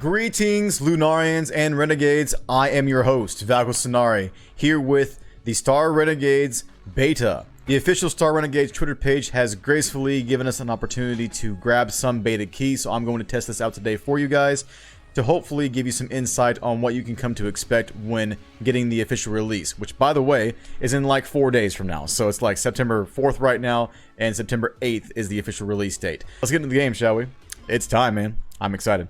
Greetings, Lunarians and Renegades. I am your host, Valkos Lunari, here with the Star Renegades beta. The official Star Renegades Twitter page has gracefully given us an opportunity to grab some beta keys, so I'm going to test this out today for you guys to hopefully give you some insight on what you can come to expect when getting the official release, which, by the way, is in like 4 days from now. So it's like September 4th right now, and September 8th is the official release date. Let's get into the game, shall we? It's time, man. I'm excited.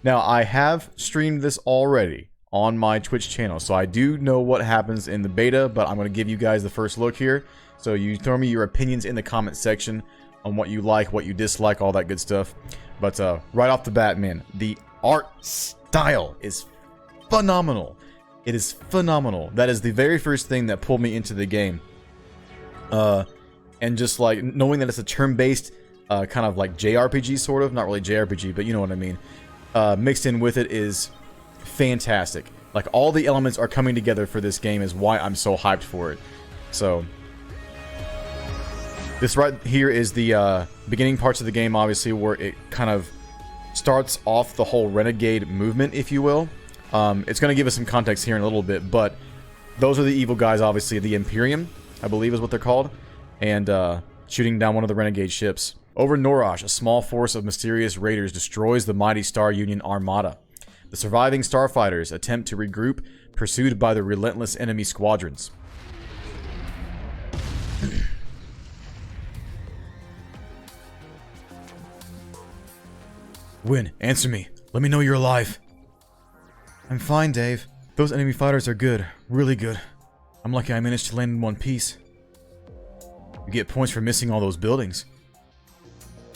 Now, I have streamed this already on my Twitch channel, so I do know what happens in the beta, but I'm going to give you guys the first look here. So you throw me your opinions in the comment section on what you like, what you dislike, all that good stuff. But right off the bat, man, the art style is phenomenal. It is phenomenal. That is the very first thing that pulled me into the game. And just like knowing that it's a turn-based kind of like JRPG sort of, not really JRPG, but you know what I mean. Mixed in with it is fantastic. Like, all the elements are coming together for this game is why I'm so hyped for it. So this right here is the beginning parts of the game, obviously, where it kind of starts off the whole renegade movement, if you will. It's going to give us some context here in a little bit, but those are the evil guys, obviously. The IMPERIUM, I believe is what they're called, and shooting down one of the renegade ships. Over Norash, a small force of mysterious raiders destroys the mighty Star Union armada. The surviving starfighters attempt to regroup, pursued by the relentless enemy squadrons. Win, answer me. Let me know you're alive. I'm fine, Dave. Those enemy fighters are good. Really good. I'm lucky I managed to land in one piece. You get points for missing all those buildings.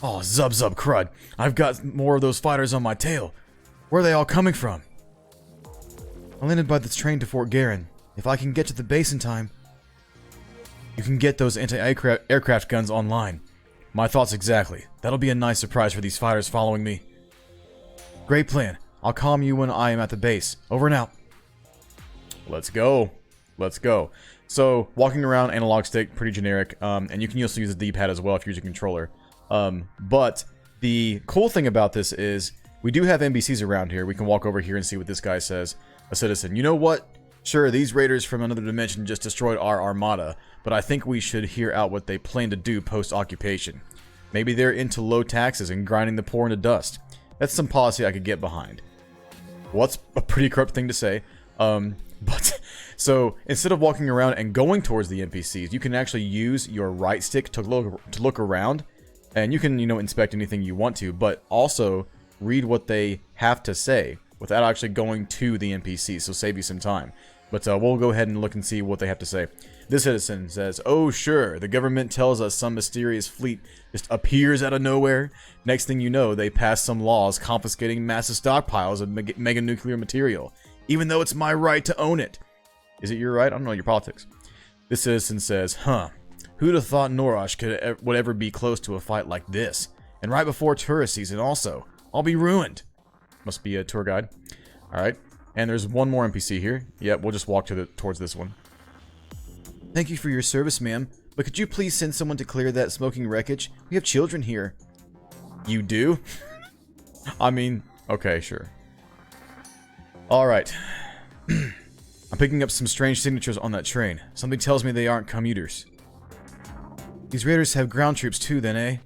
Oh, zub crud. I've got more of those fighters on my tail. Where are they all coming from? I landed by the train to Fort Garin. If I can get to the base in time, you can get those anti-aircraft guns online. My thoughts exactly. That'll be a nice surprise for these fighters following me. Great plan. I'll calm you when I am at the base. Over and out. Let's go. Let's go. So, walking around, analog stick, pretty generic. And you can also use the D-pad as well if you use a controller. But the cool thing about this is we do have NPCs around here. We can walk over here and see what this guy says. A citizen. You know what? Sure, these raiders from another dimension just destroyed our armada, but I think we should hear out what they plan to do post-occupation. Maybe they're into low taxes and grinding the poor into dust. That's some policy I could get behind. Well, that's a pretty corrupt thing to say. But so instead of walking around and going towards the NPCs, you can actually use your right stick to look around. And you can, you know, inspect anything you want to, but also read what they have to say without actually going to the NPC, so save you some time. But we'll go ahead and look and see what they have to say. This citizen says, "Oh sure, the government tells us some mysterious fleet just appears out of nowhere. Next thing you know, they pass some laws confiscating massive stockpiles of mega nuclear material, even though it's my right to own it." Is it your right? I don't know your politics. This citizen says, "Huh. Who'd have thought Norash would ever be close to a fight like this? And right before tourist season also. I'll be ruined." Must be a tour guide. Alright. And there's one more NPC here. Yep, we'll just walk towards this one. "Thank you for your service, ma'am. But could you please send someone to clear that smoking wreckage? We have children here." You do? I mean, okay, sure. Alright. I'm picking up some strange signatures on that train. Something tells me they aren't commuters. These raiders have ground troops too, then, eh?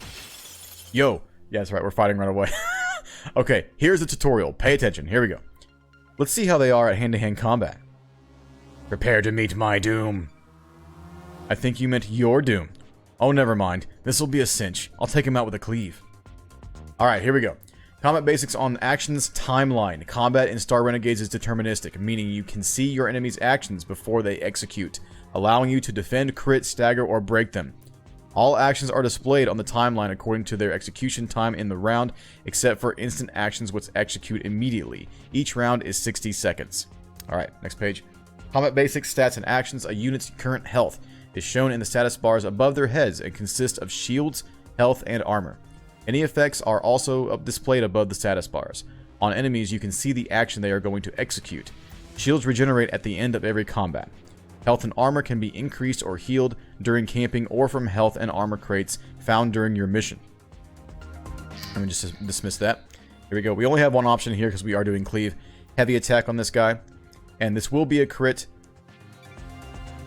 Yo. Yeah, that's right. We're fighting right away. Okay, here's the tutorial. Pay attention. Here we go. Let's see how they are at hand-to-hand combat. Prepare to meet my doom. I think you meant your doom. Oh, never mind. This'll be a cinch. I'll take him out with a cleave. Alright, here we go. Combat basics on actions timeline. Combat in Star Renegades is deterministic, meaning you can see your enemy's actions before they execute, allowing you to defend, crit, stagger, or break them. All actions are displayed on the timeline according to their execution time in the round, except for instant actions which execute immediately. Each round is 60 seconds. Alright, next page. Combat basics, stats, and actions. A unit's current health is shown in the status bars above their heads and consists of shields, health, and armor. Any effects are also displayed above the status bars. On enemies, you can see the action they are going to execute. Shields regenerate at the end of every combat. Health and armor can be increased or healed during camping or from health and armor crates found during your mission. Let me just dismiss that. Here we go. We only have one option here because we are doing cleave. Heavy attack on this guy. And this will be a crit.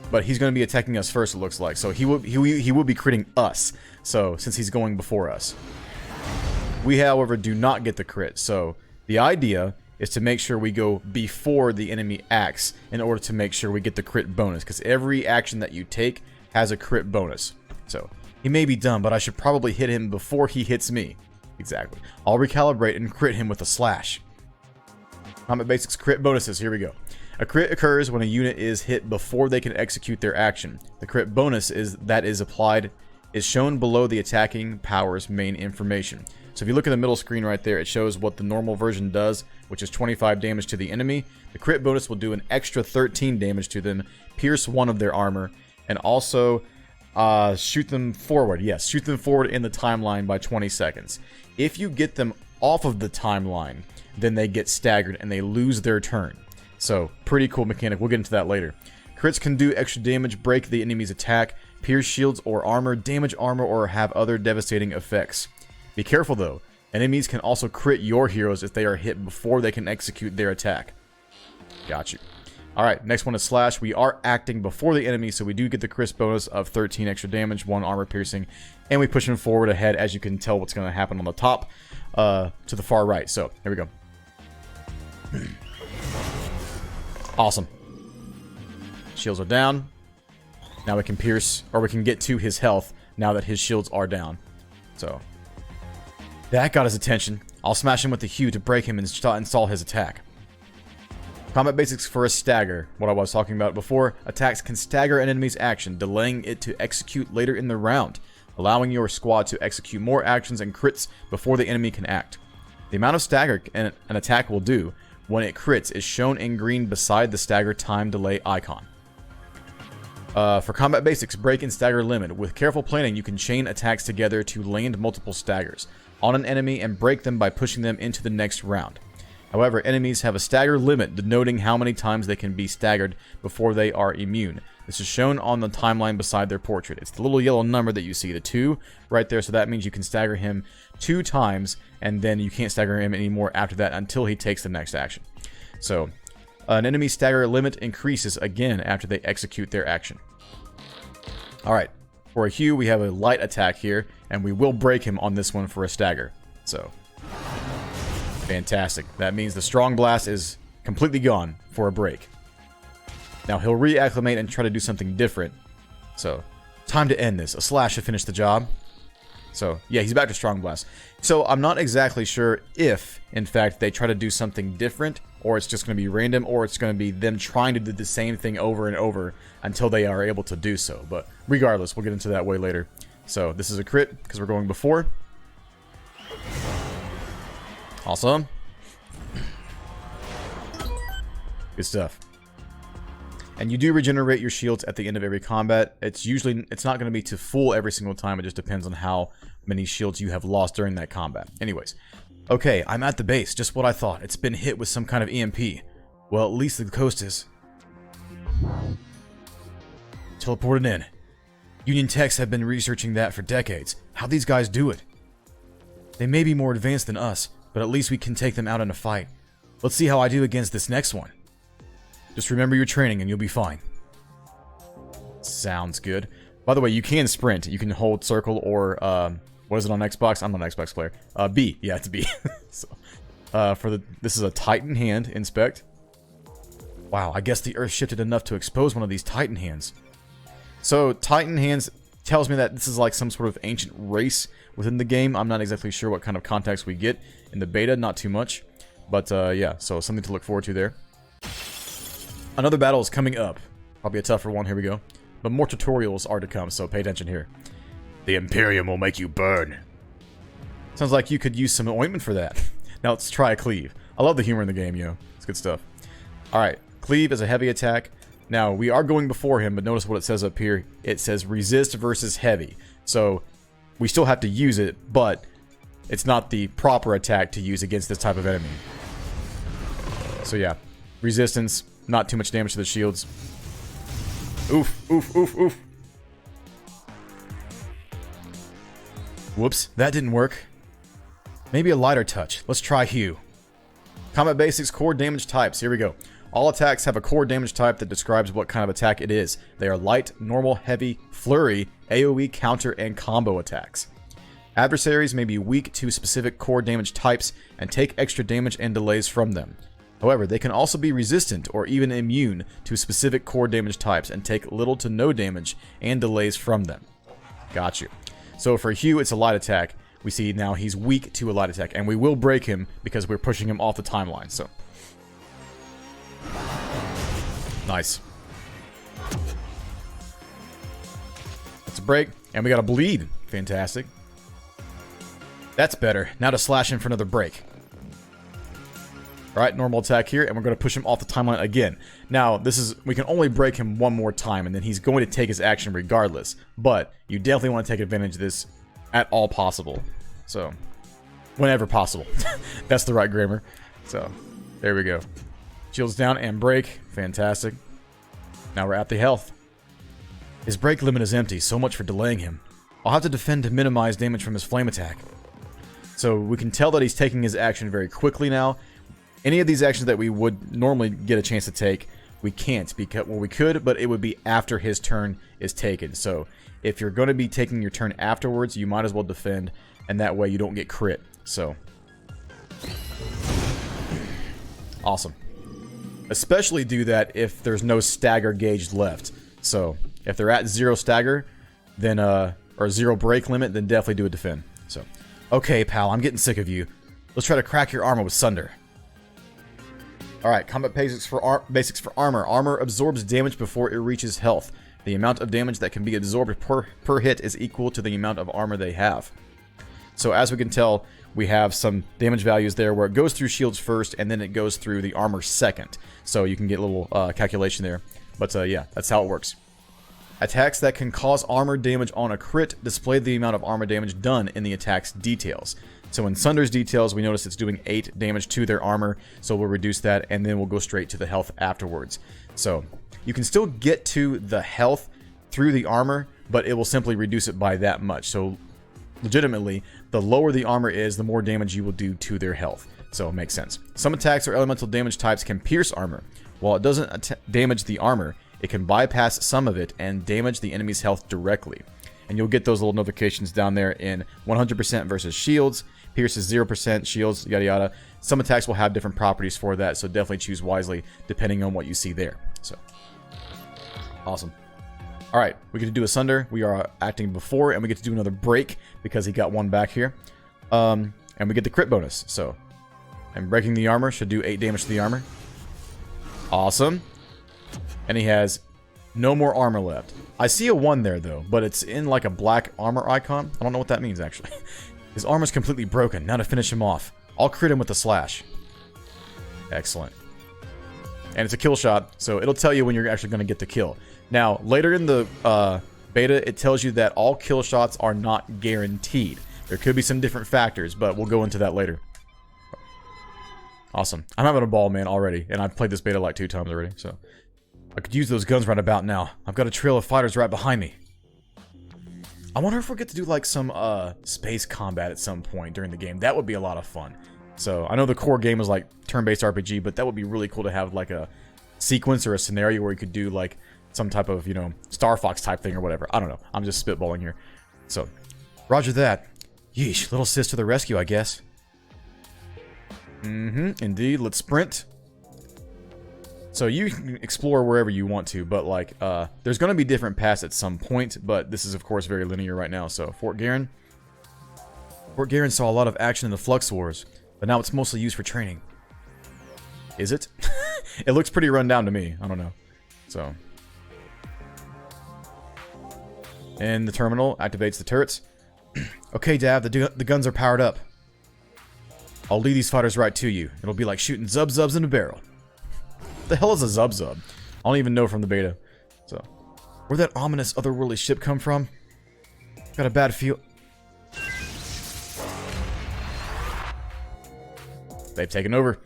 But he's going to be attacking us first, it looks like. So he will be critting us. So, since he's going before us. We, however, do not get the crit. So, the idea is to make sure we go before the enemy acts in order to make sure we get the crit bonus. Because every action that you take has a crit bonus. So, he may be dumb, but I should probably hit him before he hits me. Exactly. I'll recalibrate and crit him with a slash. Combat Basics crit bonuses. Here we go. A crit occurs when a unit is hit before they can execute their action. The crit bonus that is applied is shown below the attacking power's main information. So if you look at the middle screen right there, it shows what the normal version does, which is 25 damage to the enemy. The crit bonus will do an extra 13 damage to them, pierce one of their armor, and also shoot them forward. Yes, shoot them forward in the timeline by 20 seconds. If you get them off of the timeline, then they get staggered and they lose their turn. So, pretty cool mechanic. We'll get into that later. Crits can do extra damage, break the enemy's attack, pierce shields or armor, damage armor, or have other devastating effects. Be careful though. Enemies can also crit your heroes if they are hit before they can execute their attack. Got you. Alright, next one is Slash. We are acting before the enemy, so we do get the crit bonus of 13 extra damage, 1 armor piercing, and we push him forward ahead, as you can tell what's going to happen on the top to the far right. So, here we go. Awesome. Shields are down. Now we can pierce, or we can get to his health now that his shields are down. So, that got his attention. I'll smash him with the Hue to break him and install his attack. Combat Basics for a stagger. What I was talking about before. Attacks can stagger an enemy's action, delaying it to execute later in the round, allowing your squad to execute more actions and crits before the enemy can act. The amount of stagger an attack will do when it crits is shown in green beside the stagger time delay icon. For Combat Basics, break and stagger limit. With careful planning, you can chain attacks together to land multiple staggers on an enemy and break them by pushing them into the next round. However, enemies have a stagger limit denoting how many times they can be staggered before they are immune. This is shown on the timeline beside their portrait. It's the little yellow number that you see, the 2 right there, so that means you can stagger him 2 times, and then you can't stagger him anymore after that until he takes the next action. So, an enemy stagger limit increases again after they execute their action. Alright, for a Hue, we have a light attack here, and we will break him on this one for a stagger. So, fantastic. That means the Strong Blast is completely gone for a break. Now, he'll reacclimate and try to do something different. So, time to end this. A slash to finish the job. So, yeah, he's back to Strong Blast. So, I'm not exactly sure if, in fact, they try to do something different, or it's just going to be random, or it's going to be them trying to do the same thing over and over until they are able to do so. But regardless, we'll get into that way later. So, this is a crit, because we're going before. Awesome. Good stuff. And you do regenerate your shields at the end of every combat. It's not going to be to full every single time. It just depends on how many shields you have lost during that combat. Anyways. Okay, I'm at the base. Just what I thought. It's been hit with some kind of EMP. Well, at least the coast is. Teleported in. Union techs have been researching that for decades. How these guys do it? They may be more advanced than us, but at least we can take them out in a fight. Let's see how I do against this next one. Just remember your training and you'll be fine. Sounds good. By the way, you can sprint. You can hold circle or, what is it on Xbox? I'm not an Xbox player. B. Yeah, it's B. So, this is a Titan hand, inspect. Wow, I guess the Earth shifted enough to expose one of these Titan hands. So, Titan hands tells me that this is like some sort of ancient race within the game. I'm not exactly sure what kind of context we get in the beta, not too much. But, yeah, so something to look forward to there. Another battle is coming up. Probably a tougher one, here we go. But more tutorials are to come, so pay attention here. The Imperium will make you burn. Sounds like you could use some ointment for that. Now let's try a cleave. I love the humor in the game, yo. It's good stuff. Alright, cleave is a heavy attack. Now, we are going before him, but notice what it says up here. It says resist versus heavy. So, we still have to use it, but it's not the proper attack to use against this type of enemy. So yeah, resistance, not too much damage to the shields. Oof, oof, oof, oof. Whoops, that didn't work. Maybe a lighter touch. Let's try Hue. Combat Basics core damage types. Here we go. All attacks have a core damage type that describes what kind of attack it is. They are light, normal, heavy, flurry, AoE, counter, and combo attacks. Adversaries may be weak to specific core damage types and take extra damage and delays from them. However, they can also be resistant or even immune to specific core damage types and take little to no damage and delays from them. Got you. So for Hue, it's a light attack. We see now he's weak to a light attack, and we will break him because we're pushing him off the timeline. So nice. That's a break, and we got a bleed. Fantastic. That's better. Now to slash in for another break. Alright, normal attack here, and we're going to push him off the timeline again. Now, we can only break him one more time, and then he's going to take his action regardless. But you definitely want to take advantage of this at all possible. So, whenever possible. That's the right grammar. So, there we go. Shields down and break. Fantastic. Now we're at the health. His break limit is empty, so much for delaying him. I'll have to defend to minimize damage from his flame attack. So, we can tell that he's taking his action very quickly now. Any of these actions that we would normally get a chance to take, we can't, because, well, we could, but it would be after his turn is taken. So if you're going to be taking your turn afterwards, you might as well defend, and that way you don't get crit. So awesome. Especially do that if there's no stagger gauge left. So if they're at 0 stagger, then or 0 break limit, then definitely do a defend. So okay, pal, I'm getting sick of you. Let's try to crack your armor with Sunder. Alright, combat basics for armor. Armor absorbs damage before it reaches health. The amount of damage that can be absorbed per hit is equal to the amount of armor they have. So as we can tell, we have some damage values there where it goes through shields first and then it goes through the armor second. So you can get a little calculation there. But yeah, that's how it works. Attacks that can cause armor damage on a crit display the amount of armor damage done in the attack's details. So in Sunder's details, we notice it's doing 8 damage to their armor, so we'll reduce that, and then we'll go straight to the health afterwards. So you can still get to the health through the armor, but it will simply reduce it by that much. So legitimately, the lower the armor is, the more damage you will do to their health. So it makes sense. Some attacks or elemental damage types can pierce armor. While it doesn't damage the armor, it can bypass some of it and damage the enemy's health directly. And you'll get those little notifications down there in 100% versus shields, pierces 0%, shields, yada yada. Some attacks will have different properties for that, so definitely choose wisely depending on what you see there. So, awesome. Alright, we get to do a Sunder. We are acting before, and we get to do another break because he got one back here. And we get the crit bonus, so. And breaking the armor should do 8 damage to the armor. Awesome. And he has no more armor left. I see a 1 there, though, but it's in like a black armor icon. I don't know what that means, actually. His armor's completely broken. Now to finish him off. I'll crit him with a slash. Excellent. And it's a kill shot, so it'll tell you when you're actually going to get the kill. Now, later in the beta, it tells you that all kill shots are not guaranteed. There could be some different factors, but we'll go into that later. Awesome. I'm having a ball, man, already. And I've played this beta like 2 times already, so. I could use those guns right about now. I've got a trail of fighters right behind me. I wonder if we'll get to do like some space combat at some point during the game. That would be a lot of fun. So I know the core game is like turn-based RPG, but that would be really cool to have like a sequence or a scenario where you could do like some type of, you know, Star Fox type thing or whatever. I don't know. I'm just spitballing here. So, roger that. Yeesh, little sis to the rescue, I guess. Indeed. Let's sprint. So you can explore wherever you want to, but like, there's going to be different paths at some point, but this is of course very linear right now. So Fort Garen. Fort Garen saw a lot of action in the Flux Wars, but now it's mostly used for training. Is it? It looks pretty run down to me. I don't know. So. And the terminal activates the turrets. Okay, Dav, the guns are powered up. I'll lead these fighters right to you. It'll be like shooting zub-zubs in a barrel. What the hell is a zub-zub? I don't even know from the beta. So, where'd that ominous otherworldly ship come from? Got a bad feel. They've taken over.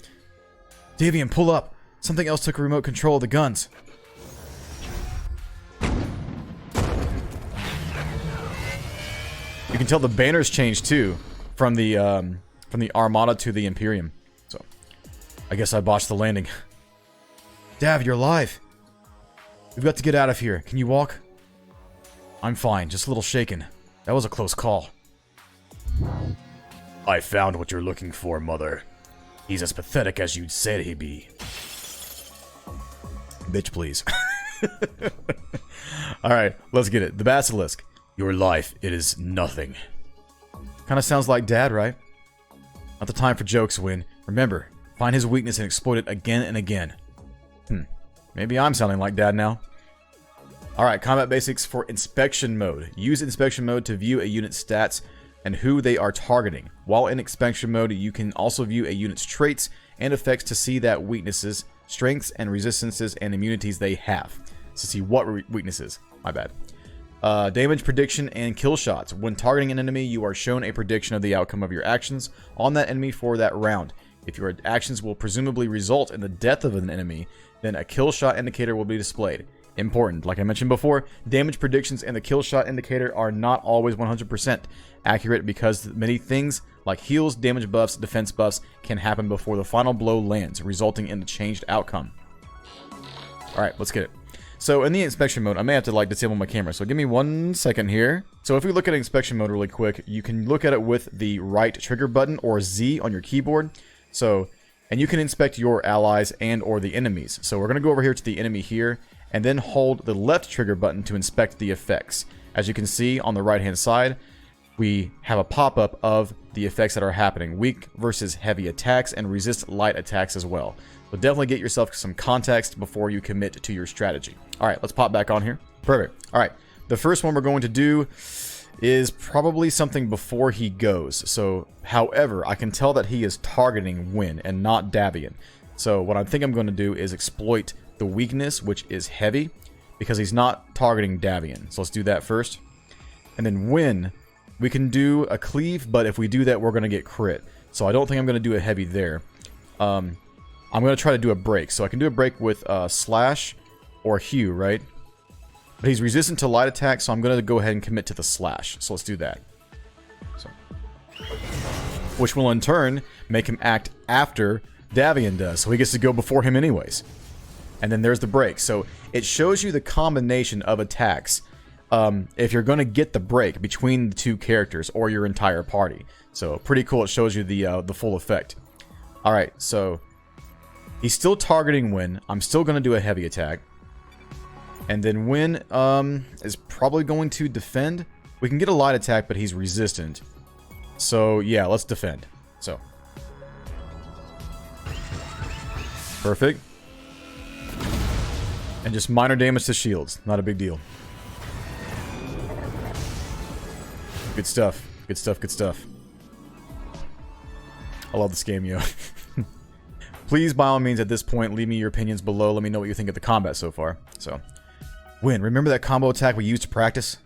Davian, pull up. Something else took remote control of the guns. You can tell the banners changed too from the from the Armada to the Imperium. So, I guess I botched the landing. Dav, you're alive. We've got to get out of here. Can you walk? I'm fine, just a little shaken. That was a close call. I found what you're looking for, Mother. He's as pathetic as you'd said he'd be. Bitch, please. Alright, let's get it. The Basilisk. Your life, it is nothing. Kinda sounds like Dad, right? Not the time for jokes, Win. Remember, find his weakness and exploit it again and again. Maybe I'm sounding like Dad now. Alright, combat basics for inspection mode. Use inspection mode to view a unit's stats and who they are targeting. While in inspection mode, you can also view a unit's traits and effects to see that weaknesses, strengths, and resistances and immunities they have. To see what weaknesses. My bad. Damage prediction and kill shots. When targeting an enemy, you are shown a prediction of the outcome of your actions on that enemy for that round. If your actions will presumably result in the death of an enemy, then a kill shot indicator will be displayed. Important. Like I mentioned before, damage predictions and the kill shot indicator are not always 100% accurate because many things like heals, damage buffs, defense buffs can happen before the final blow lands, resulting in the changed outcome. Alright, let's get it. So in the inspection mode, I may have to disable my camera, so give me 1 second here. So if we look at inspection mode really quick, you can look at it with the right trigger button or Z on your keyboard. So, and you can inspect your allies and or the enemies. So we're going to go over here to the enemy here, and then hold the left trigger button to inspect the effects. As you can see on the right hand side, we have a pop-up of the effects that are happening. Weak versus heavy attacks and resist light attacks as well. So definitely get yourself some context before you commit to your strategy. Alright, let's pop back on here. Perfect. Alright, the first one we're going to do is probably something before he goes. So, however, I can tell that he is targeting Win and not Davian. So what I think I'm going to do is exploit the weakness, which is heavy, because he's not targeting Davian. So let's do that first. And then Win, we can do a cleave, but if we do that, we're going to get crit. So I don't think I'm going to do a heavy there. I'm going to try to do a break. So I can do a break with slash or hew, right? But he's resistant to light attack, so I'm going to go ahead and commit to the slash. So let's do that. So, which will in turn make him act after Davian does. So he gets to go before him anyways. And then there's the break. So it shows you the combination of attacks if you're going to get the break between the two characters or your entire party. So pretty cool. It shows you the full effect. Alright, so he's still targeting Win. I'm still going to do a heavy attack. And then Win is probably going to defend. We can get a light attack, but he's resistant. So yeah, let's defend. So. Perfect. And just minor damage to shields. Not a big deal. Good stuff. Good stuff, good stuff. I love this game, yo. Please, by all means, at this point, leave me your opinions below. Let me know what you think of the combat so far. So, Win, remember that combo attack we used to practice?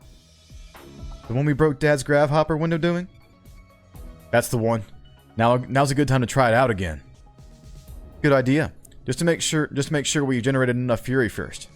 The one we broke Dad's Gravhopper window doing? That's the one. Now's a good time to try it out again. Good idea. Just to make sure we generated enough Fury first.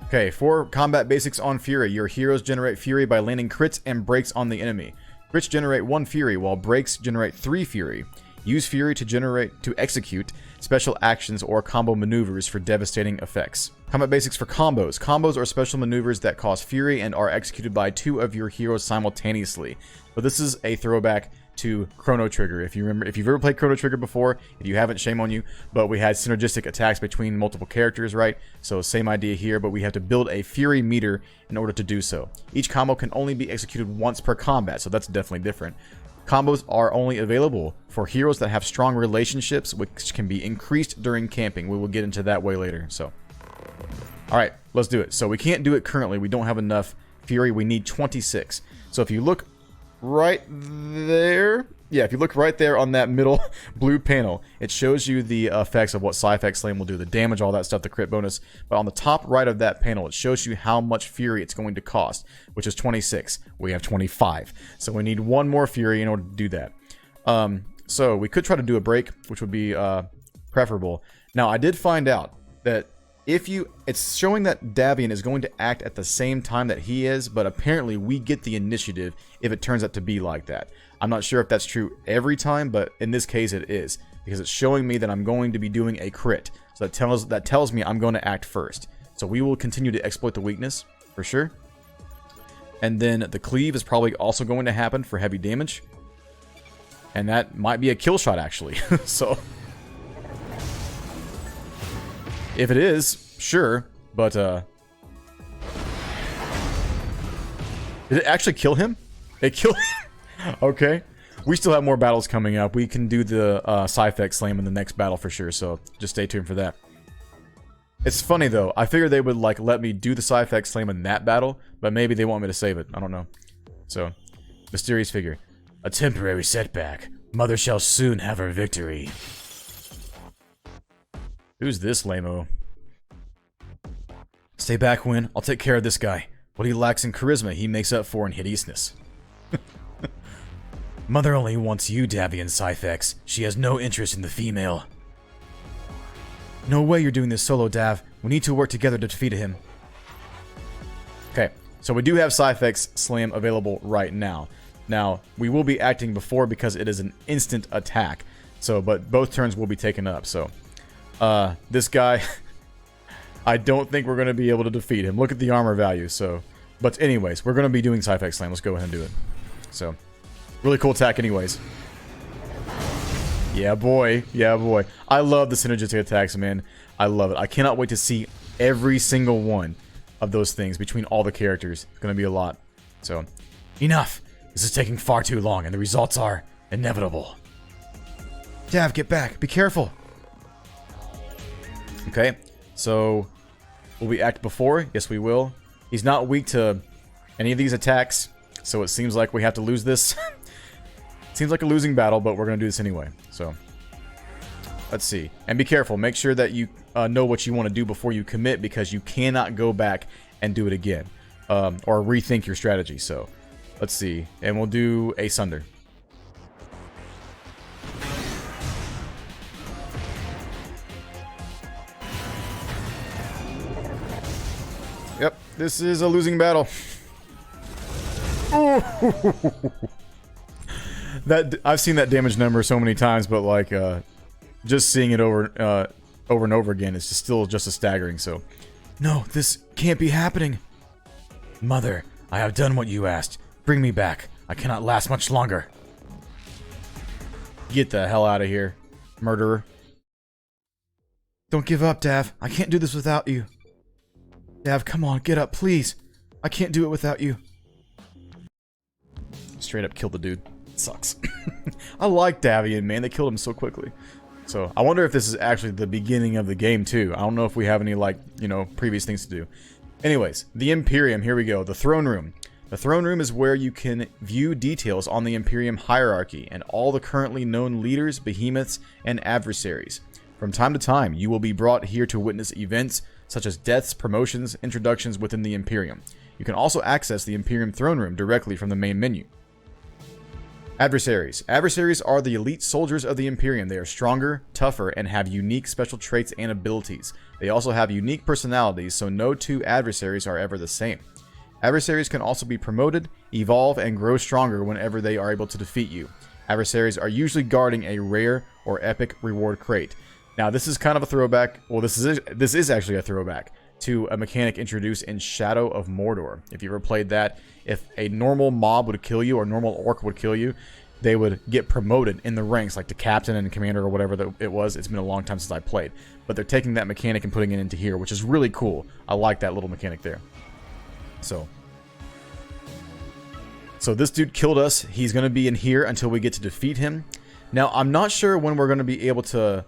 Okay, for combat basics on Fury, your heroes generate Fury by landing crits and breaks on the enemy. Crits generate 1 Fury, while breaks generate 3 Fury. Use Fury to execute special actions or combo maneuvers for devastating effects. Combat basics for combos. Combos are special maneuvers that cause Fury and are executed by 2 of your heroes simultaneously. But this is a throwback to Chrono Trigger. If you've ever played Chrono Trigger before, if you haven't, shame on you, but we had synergistic attacks between multiple characters, right? So same idea here, but we have to build a Fury meter in order to do so. Each combo can only be executed once per combat, so that's definitely different. Combos are only available for heroes that have strong relationships, which can be increased during camping. We will get into that way later, so. Alright, let's do it. So we can't do it currently. We don't have enough Fury. We need 26. So if you look right there, yeah, if you look right there on that middle blue panel, it shows you the effects of what Sci-Fax Flame will do, the damage, all that stuff, the crit bonus. But on the top right of that panel, it shows you how much Fury it's going to cost, which is 26. We have 25. So we need 1 more Fury in order to do that. So we could try to do a break, which would be preferable. Now, I did find out that it's showing that Davian is going to act at the same time that he is, but apparently we get the initiative if it turns out to be like that. I'm not sure if that's true every time, but in this case it is, because it's showing me that I'm going to be doing a crit. So that tells me I'm going to act first. So we will continue to exploit the weakness, for sure. And then the cleave is probably also going to happen for heavy damage. And that might be a kill shot, actually. So if it is, sure, but did it actually kill him? It killed him? Okay. We still have more battles coming up. We can do the Sci-Fex Slam in the next battle for sure, so just stay tuned for that. It's funny though, I figured they would like let me do the Sci-Fex Slam in that battle, but maybe they want me to save it. I don't know. So, mysterious figure. A temporary setback. Mother shall soon have her victory. Who's this lame-o? Stay back, Win. I'll take care of this guy. What he lacks in charisma, he makes up for in hideousness. Mother only wants you, Davian Sci-Fex. She has no interest in the female. No way you're doing this solo, Dav. We need to work together to defeat him. Okay, so we do have Sci-Fex Slam available right now. Now, we will be acting before because it is an instant attack. So, but both turns will be taken up, so... this guy, I don't think we're going to be able to defeat him. Look at the armor value, so... But anyways, we're going to be doing Sci-Fex Slam. Let's go ahead and do it. So, really cool attack anyways. Yeah, boy. Yeah, boy. I love the synergistic attacks, man. I love it. I cannot wait to see every single one of those things between all the characters. It's going to be a lot. So, enough. This is taking far too long, and the results are inevitable. Dav, get back. Be careful. Okay, so will we act before? Yes, we will. He's not weak to any of these attacks, so it seems like we have to lose this. Seems like a losing battle, but we're going to do this anyway. So, let's see. And be careful. Make sure that you know what you want to do before you commit, because you cannot go back and do it again. Or rethink your strategy. So, let's see. And we'll do a Sunder. Yep, this is a losing battle. That I've seen that damage number so many times, but like just seeing it over and over again is still just as staggering. So, no, this can't be happening. Mother, I have done what you asked. Bring me back. I cannot last much longer. Get the hell out of here, murderer. Don't give up, Dav. I can't do this without you. Dav, come on, get up, please. I can't do it without you. Straight up killed the dude. It sucks. I like Davian, man. They killed him so quickly. So, I wonder if this is actually the beginning of the game, too. I don't know if we have any, like, you know, previous things to do. Anyways, the Imperium. Here we go. The Throne Room. The Throne Room is where you can view details on the Imperium hierarchy and all the currently known leaders, behemoths, and adversaries. From time to time, you will be brought here to witness events such as deaths, promotions, introductions within the Imperium. You can also access the Imperium Throne Room directly from the main menu. Adversaries. Adversaries are the elite soldiers of the Imperium. They are stronger, tougher, and have unique special traits and abilities. They also have unique personalities, so no two adversaries are ever the same. Adversaries can also be promoted, evolve, and grow stronger whenever they are able to defeat you. Adversaries are usually guarding a rare or epic reward crate. Now, this is kind of a throwback. Well, this is actually a throwback to a mechanic introduced in Shadow of Mordor. If you ever played that, if a normal mob would kill you or a normal orc would kill you, they would get promoted in the ranks, like to captain and commander or whatever it was. It's been a long time since I played. But they're taking that mechanic and putting it into here, which is really cool. I like that little mechanic there. So this dude killed us. He's going to be in here until we get to defeat him. Now, I'm not sure when we're going to be able to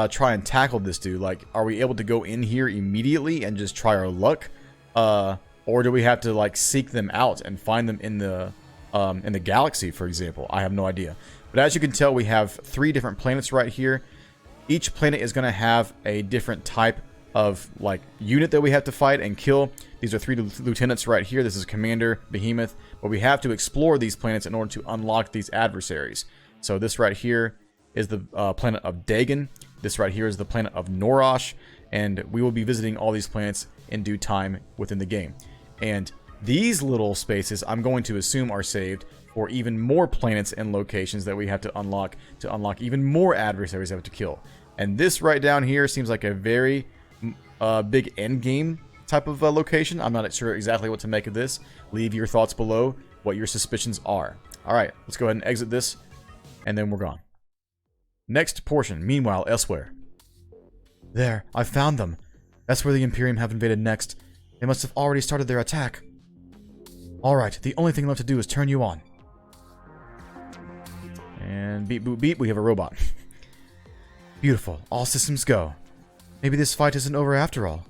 try and tackle this dude. Like, are we able to go in here immediately and just try our luck? Or do we have to, like, seek them out and find them in the galaxy, for example? I have no idea. But as you can tell, we have 3 different planets right here. Each planet is going to have a different type of, like, unit that we have to fight and kill. These are 3 lieutenants right here. This is Commander, Behemoth. But we have to explore these planets in order to unlock these adversaries. So this right here is the planet of Dagon. This right here is the planet of Norosh. and we will be visiting all these planets in due time within the game. And these little spaces I'm going to assume are saved for even more planets and locations that we have to unlock even more adversaries we have to kill. And this right down here seems like a very big end game type of location. I'm not sure exactly what to make of this. Leave your thoughts below, what your suspicions are. Alright, let's go ahead and exit this, and then we're gone. Next portion, meanwhile, elsewhere. There, I found them. That's where the Imperium have invaded next. They must have already started their attack. Alright, the only thing left to do is turn you on. And beep boop beep, we have a robot. Beautiful, all systems go. Maybe this fight isn't over after all.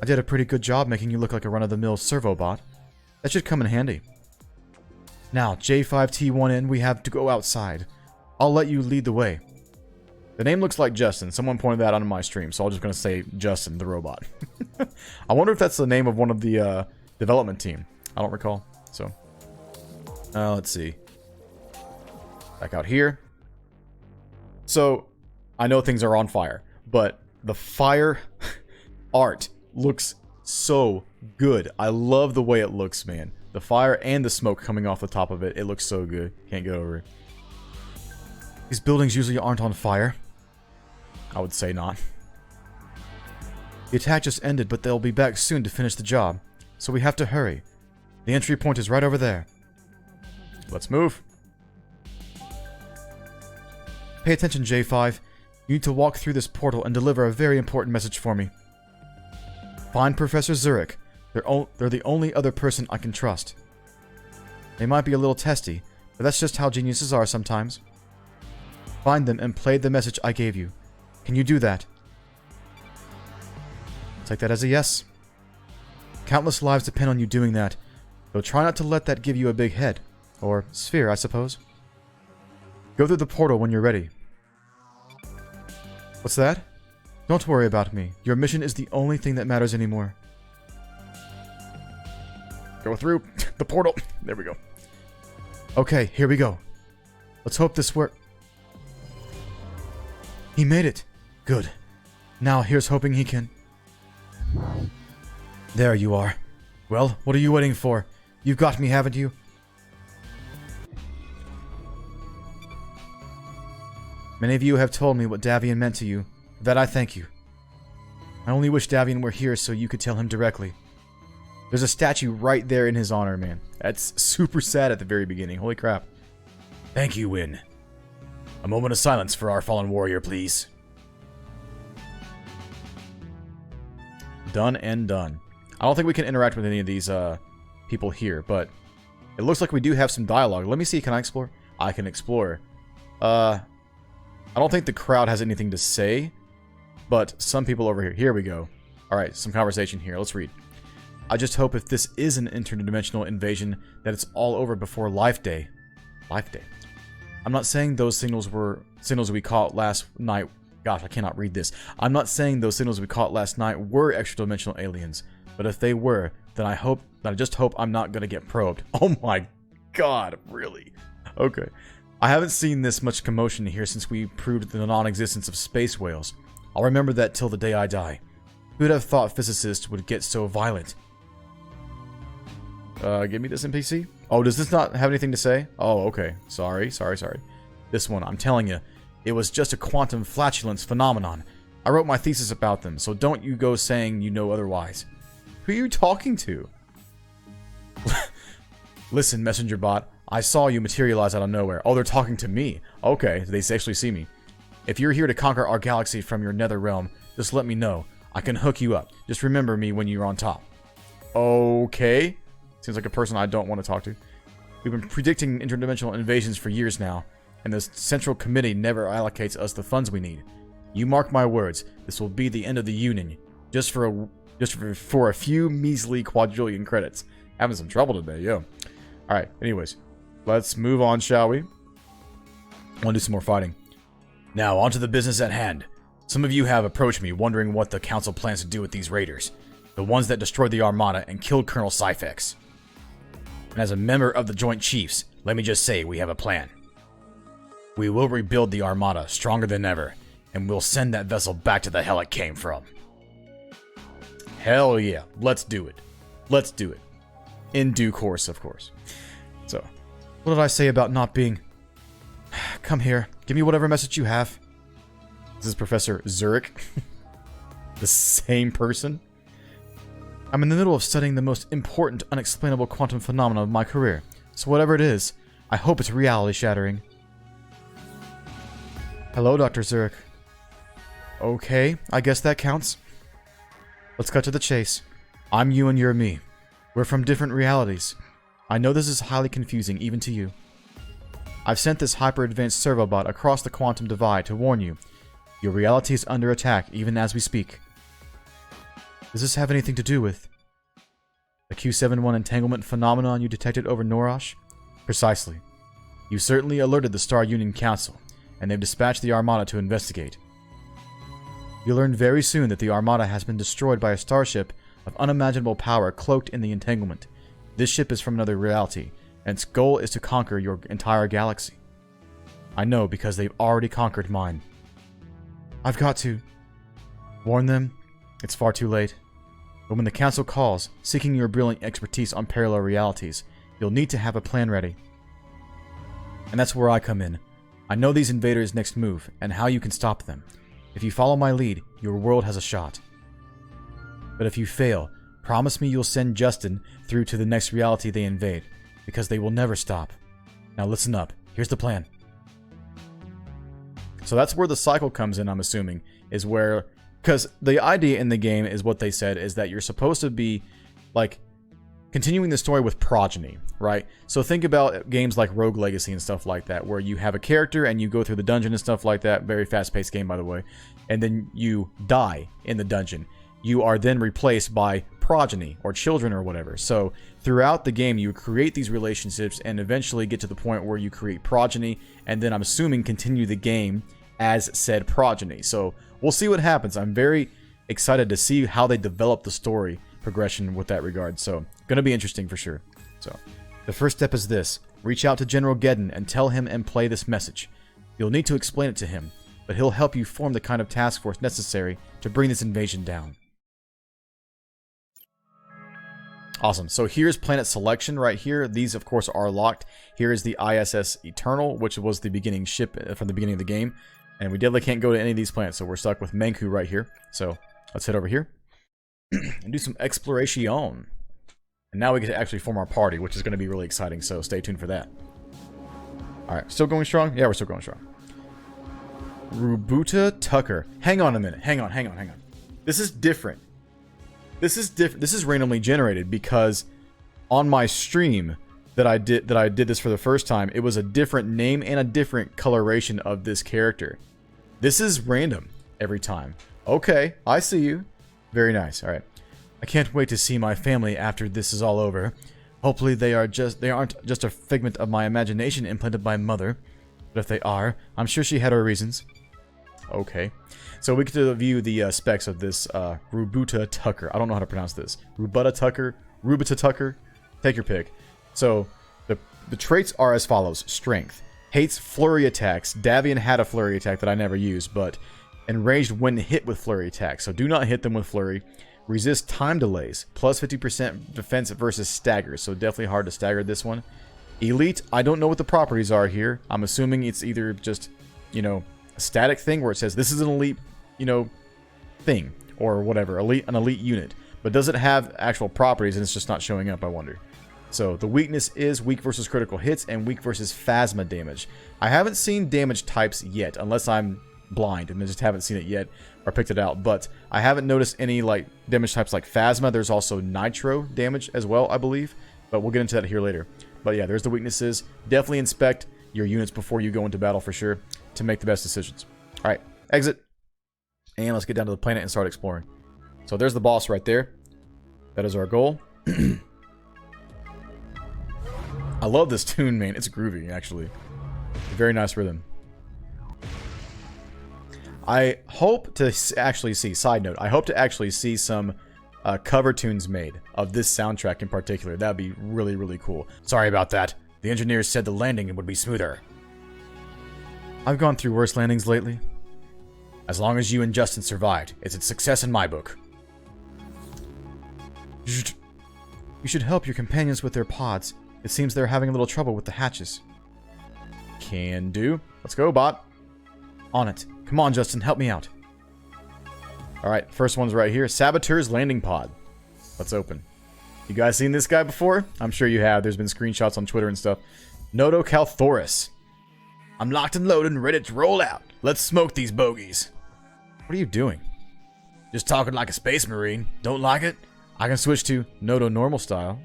I did a pretty good job making you look like a run-of-the-mill servo bot. That should come in handy. Now, J5T1N, we have to go outside. I'll let you lead the way. The name looks like Justin. Someone pointed that out on my stream, so I'm just going to say Justin, the robot. I wonder if that's the name of one of the development team. I don't recall. So, let's see. Back out here. So, I know things are on fire, but the fire art looks so good. I love the way it looks, man. The fire and the smoke coming off the top of it. It looks so good. Can't get over it. These buildings usually aren't on fire. I would say not. The attack just ended, but they'll be back soon to finish the job. So we have to hurry. The entry point is right over there. Let's move. Pay attention, J5. You need to walk through this portal and deliver a very important message for me. Find Professor Zurich. They're the only other person I can trust. They might be a little testy, but that's just how geniuses are sometimes. Find them and play the message I gave you. Can you do that? Take that as a yes. Countless lives depend on you doing that, so try not to let that give you a big head. Or sphere, I suppose. Go through the portal when you're ready. What's that? Don't worry about me. Your mission is the only thing that matters anymore. Go through the portal. There we go. Okay, here we go. Let's hope this works. He made it. Good. Now here's hoping he can... There you are. Well, what are you waiting for? You've got me, haven't you? Many of you have told me what Davian meant to you. For that I thank you. I only wish Davian were here so you could tell him directly. There's a statue right there in his honor, man. That's super sad at the very beginning. Holy crap. Thank you, Win. A moment of silence for our fallen warrior, please. Done and done. I don't think we can interact with any of these people here, but it looks like we do have some dialogue. Let me see, can I explore? I can explore. I don't think the crowd has anything to say, but some people over here. Here we go. Alright, some conversation here. Let's read. I just hope if this is an interdimensional invasion that it's all over before Life Day. Life Day. I'm not saying those signals we caught last night. Gosh, I cannot read this. I'm not saying those signals we caught last night were extra-dimensional aliens, but if they were, then I just hope I'm not gonna get probed. Oh my god, really? Okay. I haven't seen this much commotion here since we proved the non-existence of space whales. I'll remember that till the day I die. Who'd have thought physicists would get so violent? Give me this NPC. Oh, does this not have anything to say? Oh, okay. Sorry. This one, I'm telling you, it was just a quantum flatulence phenomenon. I wrote my thesis about them, so don't you go saying you know otherwise. Who are you talking to? Listen, messenger bot, I saw you materialize out of nowhere. Oh, they're talking to me. Okay, they actually see me. If you're here to conquer our galaxy from your nether realm, just let me know. I can hook you up. Just remember me when you're on top. Okay. Seems like a person I don't want to talk to. We've been predicting interdimensional invasions for years now, and the Central Committee never allocates us the funds we need. You mark my words, this will be the end of the Union, just for a few measly quadrillion credits. Having some trouble today, yo. Alright, anyways. Let's move on, shall we? I want to do some more fighting. Now, on to the business at hand. Some of you have approached me wondering what the Council plans to do with these raiders. The ones that destroyed the Armada and killed Colonel Syphex. And as a member of the Joint Chiefs, let me just say we have a plan. We will rebuild the Armada stronger than ever. and we'll send that vessel back to the hell it came from. Hell yeah, let's do it. Let's do it. In due course, of course. So, what did I say about not being... Come here, give me whatever message you have. This is Professor Zurich. The same person. I'm in the middle of studying the most important unexplainable quantum phenomenon of my career. So whatever it is, I hope it's reality-shattering. Hello, Dr. Zurich. Okay, I guess that counts. Let's cut to the chase. I'm you and you're me. We're from different realities. I know this is highly confusing, even to you. I've sent this hyper-advanced servobot across the quantum divide to warn you. Your reality is under attack, even as we speak. Does this have anything to do with the Q71 entanglement phenomenon you detected over Norash? Precisely. You certainly alerted the Star Union Council, and they've dispatched the Armada to investigate. You'll learn very soon that the Armada has been destroyed by a starship of unimaginable power cloaked in the entanglement. This ship is from another reality, and its goal is to conquer your entire galaxy. I know because they've already conquered mine. I've got to warn them. It's far too late. But when the Council calls, seeking your brilliant expertise on parallel realities, you'll need to have a plan ready. And that's where I come in. I know these invaders' next move, and how you can stop them. If you follow my lead, your world has a shot. But if you fail, promise me you'll send Justin through to the next reality they invade, because they will never stop. Now listen up. Here's the plan. So that's where the cycle comes in, I'm assuming, is where... Because the idea in the game is what they said, is that you're supposed to be, like, continuing the story with progeny, right? So think about games like Rogue Legacy and stuff like that, where you have a character and you go through the dungeon and stuff like that. Very fast-paced game, by the way. And then you die in the dungeon. You are then replaced by progeny, or children, or whatever. So throughout the game, you create these relationships and eventually get to the point where you create progeny, and then I'm assuming continue the game as said progeny. So we'll see what happens. I'm very excited to see how they develop the story progression with that regard. So, gonna be interesting for sure. So, the first step is this. Reach out to General Geddon and tell him and play this message. You'll need to explain it to him, but he'll help you form the kind of task force necessary to bring this invasion down. Awesome. So here's planet selection right here. These, of course, are locked. Here is the ISS Eternal, which was the beginning ship from the beginning of the game. And we definitely can't go to any of these planets, so we're stuck with Menku right here. So let's head over here and do some exploration. And now we get to actually form our party, which is going to be really exciting, so stay tuned for that. Alright, still going strong? Yeah, we're still going strong. Rubuta Tucker. Hang on a minute. Hang on. This is different. This is randomly generated because on my stream that I did this for the first time, it was a different name and a different coloration of this character. This is random every time. Okay, I see you. Very nice. All right. I can't wait to see my family after this is all over. Hopefully they aren't just a figment of my imagination implanted by mother. But if they are, I'm sure she had her reasons. Okay. So we get to view the specs of this Rubuta Tucker. I don't know how to pronounce this. Rubuta Tucker. Take your pick. So the traits are as follows. Strength. Hates flurry attacks. Davian had a flurry attack that I never used, but enraged when hit with flurry attacks. So do not hit them with flurry. Resist time delays. Plus 50% defense versus stagger. So definitely hard to stagger this one. Elite. I don't know what the properties are here. I'm assuming it's either just, a static thing where it says this is an elite, thing or whatever. An elite unit. But does it have actual properties and it's just not showing up, I wonder. So the weakness is weak versus critical hits and weak versus phasma damage. I haven't seen damage types yet, unless I'm blind and I just haven't seen it yet or picked it out. But I haven't noticed any damage types like phasma. There's also nitro damage as well, I believe. But we'll get into that here later. But yeah, there's the weaknesses. Definitely inspect your units before you go into battle for sure to make the best decisions. All right, exit. And let's get down to the planet and start exploring. So there's the boss right there. That is our goal. I love this tune, man. It's groovy, actually. Very nice rhythm. I hope to actually see, side note, I hope to actually see some cover tunes made of this soundtrack in particular. That'd be really, really cool. Sorry about that. The engineers said the landing would be smoother. I've gone through worse landings lately. As long as you and Justin survived, it's a success in my book. You should help your companions with their pods. It seems they're having a little trouble with the hatches. Can do. Let's go, bot. On it. Come on, Justin, help me out. Alright, first one's right here. Saboteur's landing pod. Let's open. You guys seen this guy before? I'm sure you have. There's been screenshots on Twitter and stuff. Nodo Calthoris. I'm locked and loaded and ready to roll out. Let's smoke these bogeys. What are you doing? Just talking like a space marine. Don't like it? I can switch to Nodo normal style.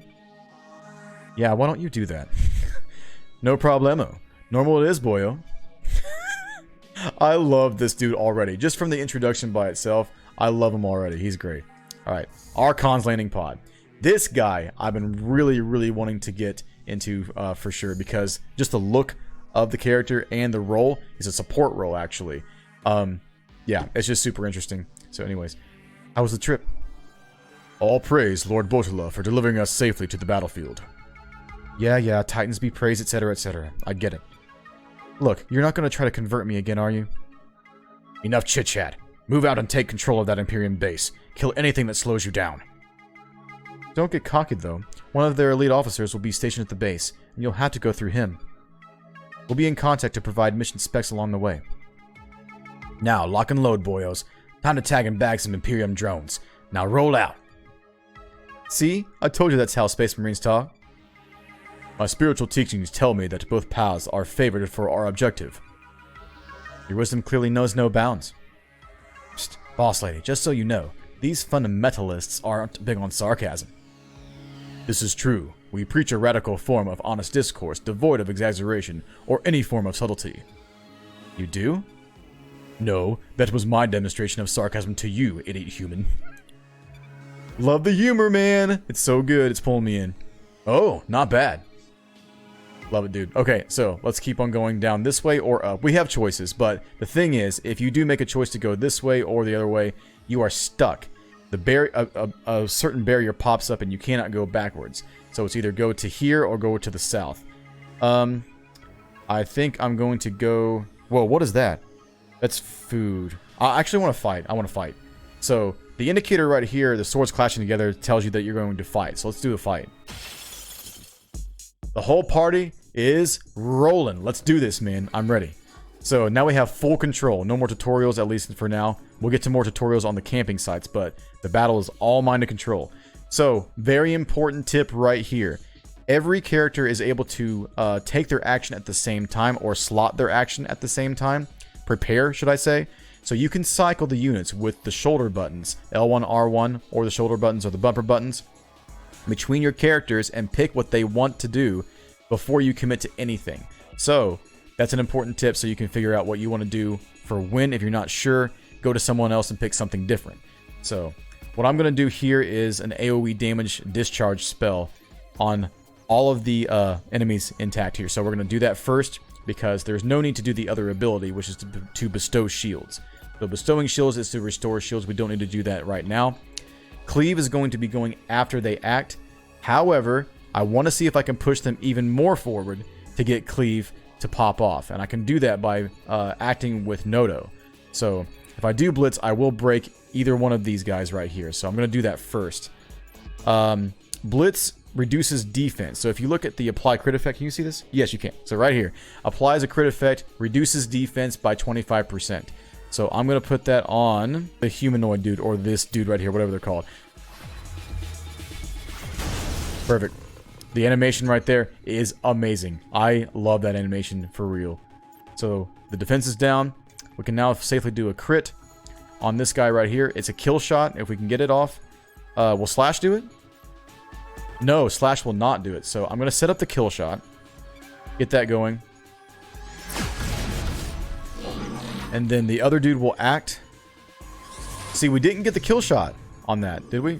Yeah, why don't you do that? No problemo. Normal it is, boyo. I love this dude already. Just from the introduction by itself, I love him already. He's great. Alright, Archon's landing pod. This guy, I've been really, really wanting to get into for sure, because just the look of the character and the role is a support role, actually. Yeah, it's just super interesting. So anyways, how was the trip? All praise Lord Botula for delivering us safely to the battlefield. Yeah, Titans be praised, etc., etc. I get it. Look, you're not going to try to convert me again, are you? Enough chit-chat. Move out and take control of that Imperium base. Kill anything that slows you down. Don't get cocky, though. One of their elite officers will be stationed at the base, and you'll have to go through him. We'll be in contact to provide mission specs along the way. Now, lock and load, boyos. Time to tag and bag some Imperium drones. Now roll out. See? I told you that's how Space Marines talk. My spiritual teachings tell me that both paths are favored for our objective. Your wisdom clearly knows no bounds. Psst, boss lady, just so you know, these fundamentalists aren't big on sarcasm. This is true. We preach a radical form of honest discourse, devoid of exaggeration or any form of subtlety. You do? No, that was my demonstration of sarcasm to you, idiot human. Love the humor, man! It's so good, it's pulling me in. Oh, not bad. Love it, dude. Okay, so let's keep on going down this way or up. We have choices, but the thing is, if you do make a choice to go this way or the other way, you are stuck. A certain barrier pops up and you cannot go backwards. So it's either go to here or go to the south. I think I'm going to go... Whoa, what is that? That's food. I actually want to fight. I want to fight. So the indicator right here, the swords clashing together, tells you that you're going to fight. So let's do a fight. The whole party is rolling. Let's do this, man. I'm ready. So now we have full control. No more tutorials, at least for now. We'll get to more tutorials on the camping sites, but the battle is all mine to control. So, very important tip right here. Every character is able to take their action at the same time, or slot their action at the same time. Prepare, should I say. So you can cycle the units with the shoulder buttons, L1, R1, or the shoulder buttons or the bumper buttons, between your characters and pick what they want to do before you commit to anything. So, that's an important tip so you can figure out what you want to do for when. If you're not sure, go to someone else and pick something different. So, what I'm going to do here is an AoE damage discharge spell on all of the enemies intact here. So we're going to do that first because there's no need to do the other ability, which is to bestow shields. So bestowing shields is to restore shields. We don't need to do that right now. Cleave is going to be going after they act. However, I want to see if I can push them even more forward to get Cleave to pop off. And I can do that by acting with Nodo. So if I do Blitz, I will break either one of these guys right here. So I'm going to do that first. Blitz reduces defense. So if you look at the apply crit effect, can you see this? Yes, you can. So right here, applies a crit effect, reduces defense by 25%. So I'm going to put that on the humanoid dude, or this dude right here, whatever they're called. Perfect. The animation right there is amazing. I love that animation for real. So the defense is down. We can now safely do a crit on this guy right here. It's a kill shot if we can get it off. Will Slash do it? No, Slash will not do it. So I'm going to set up the kill shot. Get that going. And then the other dude will act. See, we didn't get the kill shot on that, did we?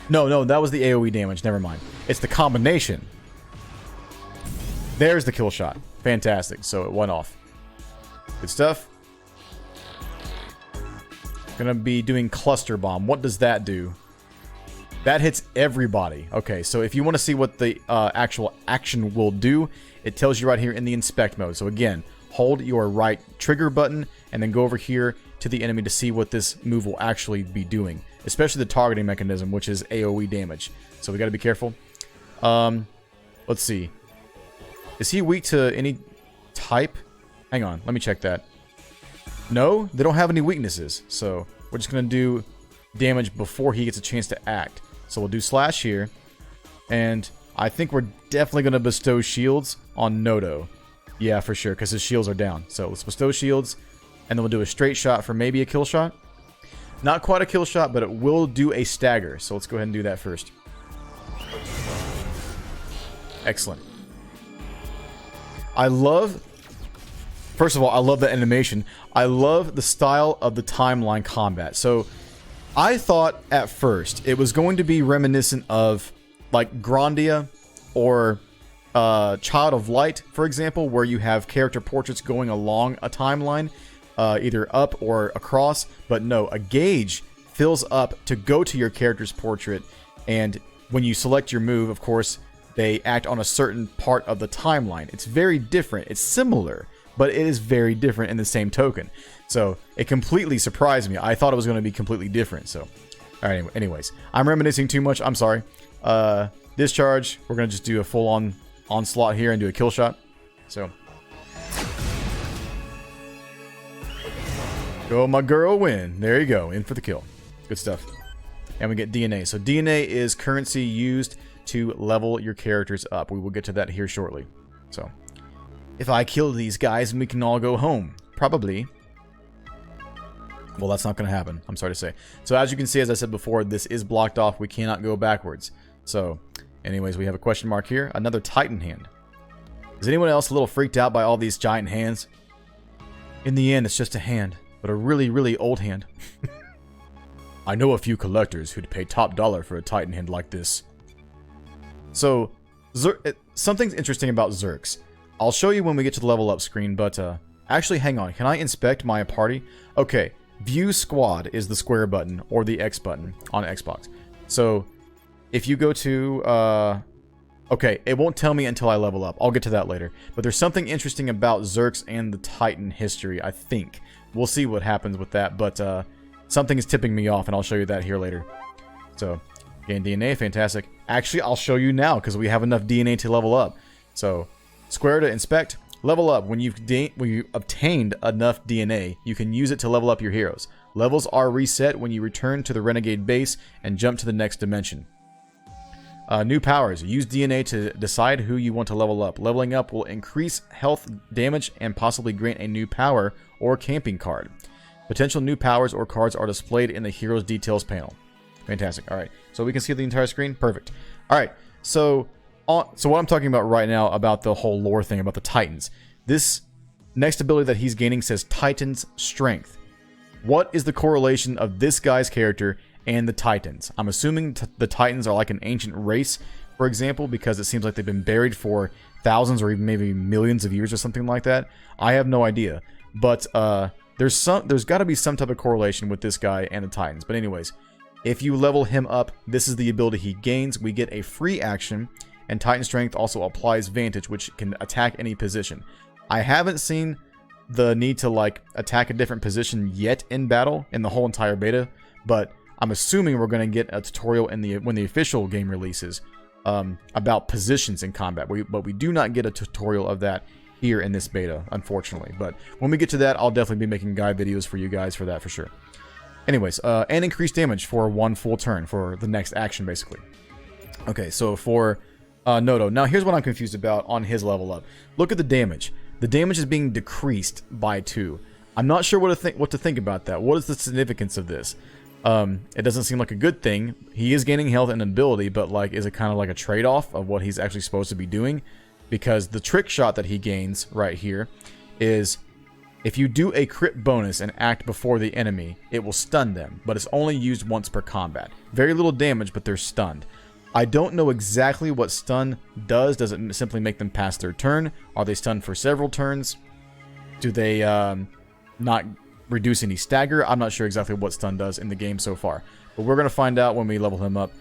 No, that was the AoE damage. Never mind. It's the combination. There's the kill shot. Fantastic. So it went off. Good stuff. Gonna be doing cluster bomb. What does that do? That hits everybody. Okay, so if you want to see what the actual action will do, it tells you right here in the inspect mode. So again, hold your right trigger button and then go over here to the enemy to see what this move will actually be doing, especially the targeting mechanism, which is AoE damage. So we got to be careful. Let's see. Is he weak to any type? Hang on, let me check that. No, they don't have any weaknesses, so we're just going to do damage before he gets a chance to act. So we'll do slash here, and I think we're definitely going to bestow shields on Noto. Yeah, for sure, because his shields are down. So let's bestow shields, and then we'll do a straight shot for maybe a kill shot. Not quite a kill shot, but it will do a stagger, so let's go ahead and do that first. Excellent. First of all, I love the animation. I love the style of the timeline combat. So I thought at first it was going to be reminiscent of like Grandia or Child of Light, for example, where you have character portraits going along a timeline, either up or across. But no, a gauge fills up to go to your character's portrait, and when you select your move, of course, they act on a certain part of the timeline. It's very different. It's similar, but it is very different in the same token. So it completely surprised me. I thought it was going to be completely different. So, all right. Anyways, I'm reminiscing too much. I'm sorry. Discharge. We're going to just do a full-on onslaught here and do a kill shot. So, go, my girl, win. There you go. In for the kill. Good stuff. And we get DNA. So DNA is currency used to level your characters up. We will get to that here shortly. So, if I kill these guys, we can all go home. Probably. Well, that's not going to happen. I'm sorry to say. So, as you can see, as I said before, this is blocked off. We cannot go backwards. So, anyways, we have a question mark here. Another Titan hand. Is anyone else a little freaked out by all these giant hands? In the end, it's just a hand. But a really, really old hand. I know a few collectors who'd pay top dollar for a Titan hand like this. So, something's interesting about Zerks. I'll show you when we get to the level up screen, but actually, hang on. Can I inspect my party? Okay, view squad is the square button, or the X button on Xbox. So, if you go to... okay, it won't tell me until I level up. I'll get to that later. But there's something interesting about Zerks and the Titan history, I think. We'll see what happens with that, but something is tipping me off, and I'll show you that here later. So, gain DNA, fantastic. Actually, I'll show you now, because we have enough DNA to level up. So, square to inspect, level up. When you've obtained enough DNA, you can use it to level up your heroes. Levels are reset when you return to the Renegade base and jump to the next dimension. New powers. Use DNA to decide who you want to level up. Leveling up will increase health, damage, and possibly grant a new power or camping card. Potential new powers or cards are displayed in the Heroes Details panel. Fantastic. All right. So we can see the entire screen. Perfect. All right. So what I'm talking about right now about the whole lore thing about the Titans. This next ability that he's gaining says Titan's Strength. What is the correlation of this guy's character and the Titans? I'm assuming the Titans are like an ancient race, for example, because it seems like they've been buried for thousands or even maybe millions of years or something like that. I have no idea. But there's got to be some type of correlation with this guy and the Titans. But anyways, if you level him up, this is the ability he gains. We get a free action, and Titan Strength also applies Vantage, which can attack any position. I haven't seen the need to like attack a different position yet in battle in the whole entire beta, but I'm assuming we're going to get a tutorial in when the official game releases about positions in combat. But we do not get a tutorial of that here in this beta, unfortunately. But when we get to that, I'll definitely be making guide videos for you guys for that for sure. Anyways, and increased damage for one full turn for the next action, basically. Okay, so for Noto. Now, here's what I'm confused about on his level up. Look at the damage. The damage is being decreased by 2. I'm not sure what to think about that. What is the significance of this? It doesn't seem like a good thing. He is gaining health and ability, but like, is it kind of like a trade-off of what he's actually supposed to be doing? Because the trick shot that he gains right here is if you do a crit bonus and act before the enemy, it will stun them, but it's only used once per combat. Very little damage, but they're stunned. I don't know exactly what stun does. Does it simply make them pass their turn? Are they stunned for several turns? Do they not reduce any stagger? I'm not sure exactly what stun does in the game so far, but we're going to find out when we level him up.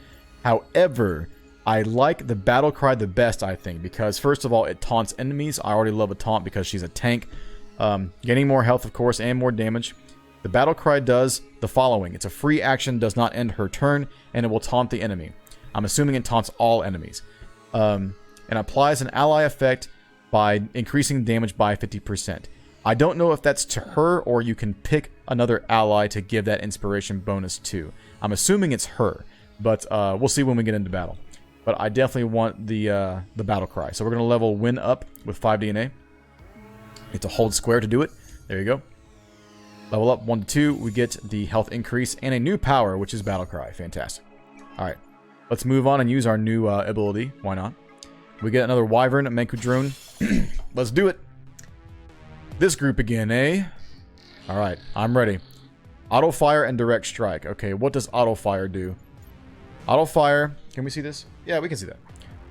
However, I like the battle cry the best, I think, because first of all, it taunts enemies. I already love a taunt because she's a tank. Getting more health, of course, and more damage. The battle cry does the following. It's a free action, does not end her turn, and it will taunt the enemy. I'm assuming it taunts all enemies. And applies an ally effect by increasing damage by 50%. I don't know if that's to her or you can pick another ally to give that inspiration bonus to. I'm assuming it's her, but we'll see when we get into battle. But I definitely want the battle cry. So we're going to level Win up with 5 DNA. You have to hold square to do it. There you go. Level up 1 to 2. We get the health increase and a new power, which is battle cry. Fantastic. Alright. Let's move on and use our new ability. Why not? We get another Wyvern, a Menku Drone. Let's do it. This group again, eh? Alright, I'm ready. Auto fire and direct strike. Okay, what does auto fire do? Auto fire. Can we see this? Yeah, we can see that.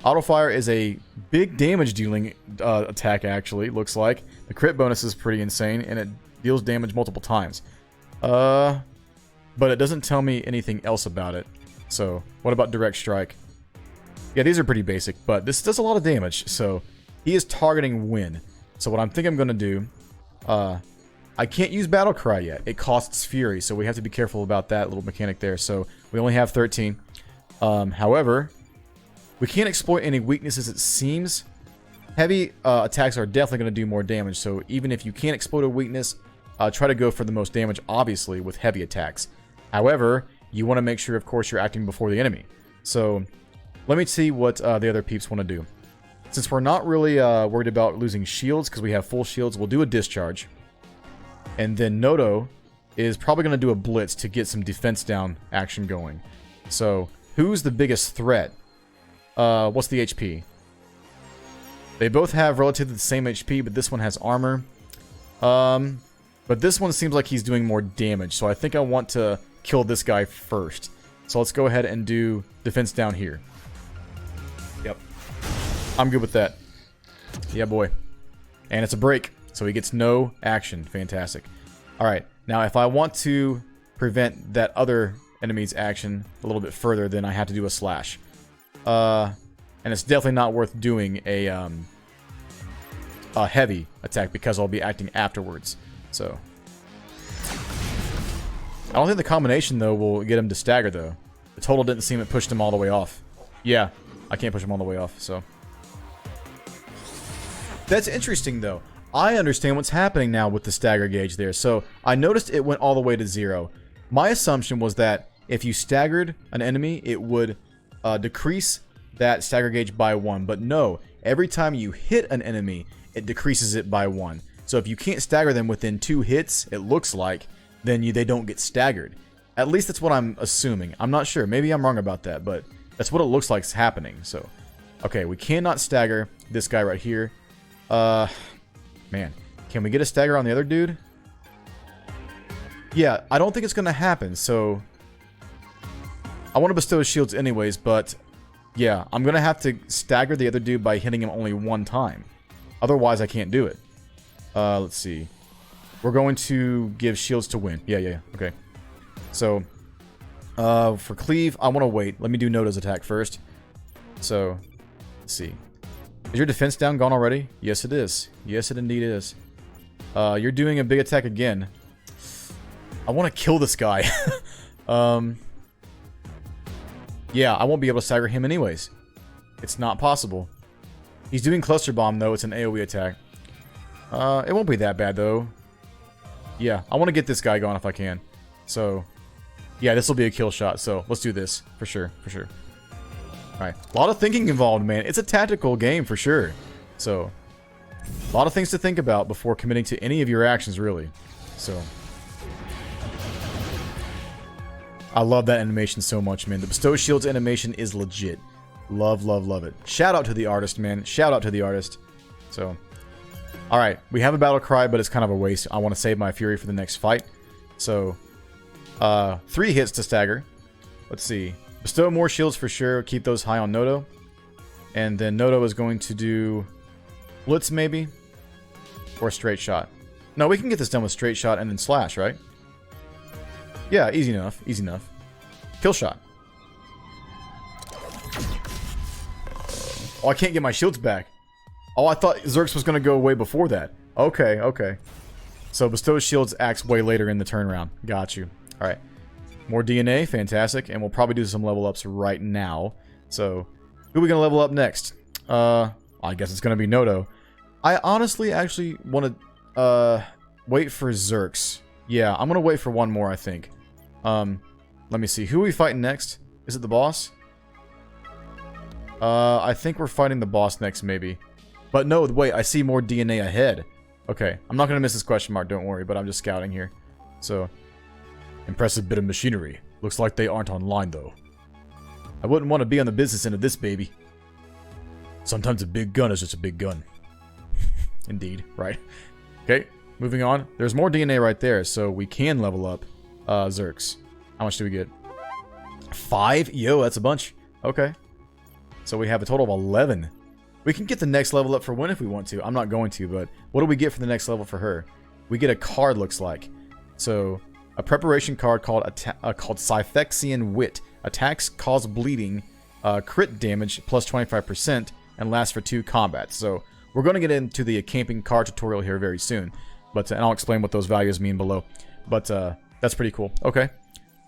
Auto fire is a big damage dealing attack, actually, looks like. The crit bonus is pretty insane, and it deals damage multiple times. But it doesn't tell me anything else about it. So, what about direct strike? Yeah, these are pretty basic, but this does a lot of damage. So, he is targeting Win. So, what I'm thinking I'm going to do... I can't use Battle Cry yet. It costs Fury, so we have to be careful about that little mechanic there. So, we only have 13. However, we can't exploit any weaknesses, it seems. Heavy attacks are definitely going to do more damage, so even if you can't exploit a weakness, try to go for the most damage, obviously, with heavy attacks. However, you want to make sure, of course, you're acting before the enemy. So, let me see what the other peeps want to do. Since we're not really worried about losing shields, because we have full shields, we'll do a discharge. And then Noto is probably going to do a blitz to get some defense down action going. So, who's the biggest threat? What's the HP? They both have relatively the same HP, but this one has armor. But this one seems like he's doing more damage, so I think I want to kill this guy first. So let's go ahead and do defense down here. Yep. I'm good with that. Yeah, boy. And it's a break, so he gets no action. Fantastic. Alright, now if I want to prevent that other enemy's action a little bit further, then I have to do a slash. And it's definitely not worth doing a heavy attack because I'll be acting afterwards. So I don't think the combination though will get him to stagger though. The total didn't seem it pushed him all the way off. Yeah, I can't push him all the way off, so. That's interesting though. I understand what's happening now with the stagger gauge there. So I noticed it went all the way to 0. My assumption was that if you staggered an enemy, it would decrease that stagger gauge by 1. But no, every time you hit an enemy, it decreases it by 1. So if you can't stagger them within 2 hits, it looks like, then they don't get staggered. At least that's what I'm assuming. I'm not sure. Maybe I'm wrong about that, but that's what it looks like is happening. So, okay, we cannot stagger this guy right here. Man, can we get a stagger on the other dude? Yeah, I don't think it's going to happen, so I want to bestow shields anyways, but yeah, I'm going to have to stagger the other dude by hitting him only 1 time. Otherwise, I can't do it. Let's see. We're going to give shields to Win. Yeah, okay. So, for Cleave, I want to wait. Let me do Noto's attack first. So, let's see. Is your defense down gone already? Yes, it is. Yes, it indeed is. You're doing a big attack again. I want to kill this guy. Yeah, I won't be able to stagger him anyways. It's not possible. He's doing Cluster Bomb, though. It's an AoE attack. It won't be that bad, though. Yeah, I want to get this guy going if I can. So, yeah, this will be a kill shot. So, let's do this. For sure, for sure. Alright, a lot of thinking involved, man. It's a tactical game for sure. So, a lot of things to think about before committing to any of your actions, really. So, I love that animation so much, man. The Bestow Shields animation is legit. Love, love, love it. Shout out to the artist, man. Shout out to the artist. So, alright, we have a battle cry, but it's kind of a waste. I want to save my fury for the next fight. So, 3 hits to stagger. Let's see. Bestow more shields for sure. Keep those high on Noto. And then Noto is going to do Blitz maybe? Or straight shot. No, we can get this done with straight shot and then slash, right? Yeah, easy enough. Easy enough. Kill shot. Oh, I can't get my shields back. Oh, I thought Zerx was going to go away before that. Okay, okay. So bestow shields acts way later in the turn round. Got you. All right. More DNA. Fantastic. And we'll probably do some level ups right now. So who are we going to level up next? I guess it's going to be Noto. I honestly actually want to wait for Zerks. Yeah, I'm going to wait for one more, I think. Let me see. Who are we fighting next? Is it the boss? I think we're fighting the boss next, maybe. But no, wait, I see more DNA ahead. Okay, I'm not going to miss this question mark, don't worry, but I'm just scouting here. So, impressive bit of machinery. Looks like they aren't online, though. I wouldn't want to be on the business end of this, baby. Sometimes a big gun is just a big gun. Indeed, right. Okay, moving on. There's more DNA right there, so we can level up Zerks. How much do we get? 5? Yo, that's a bunch. Okay. So we have a total of 11. We can get the next level up for Win if we want to. I'm not going to, but what do we get for the next level for her? We get a card, looks like. So, a preparation card called Syphexian Wit. Attacks cause bleeding, crit damage plus 25%, and lasts for 2 combats. So, we're going to get into the camping card tutorial here very soon. But, and I'll explain what those values mean below. But, that's pretty cool. Okay.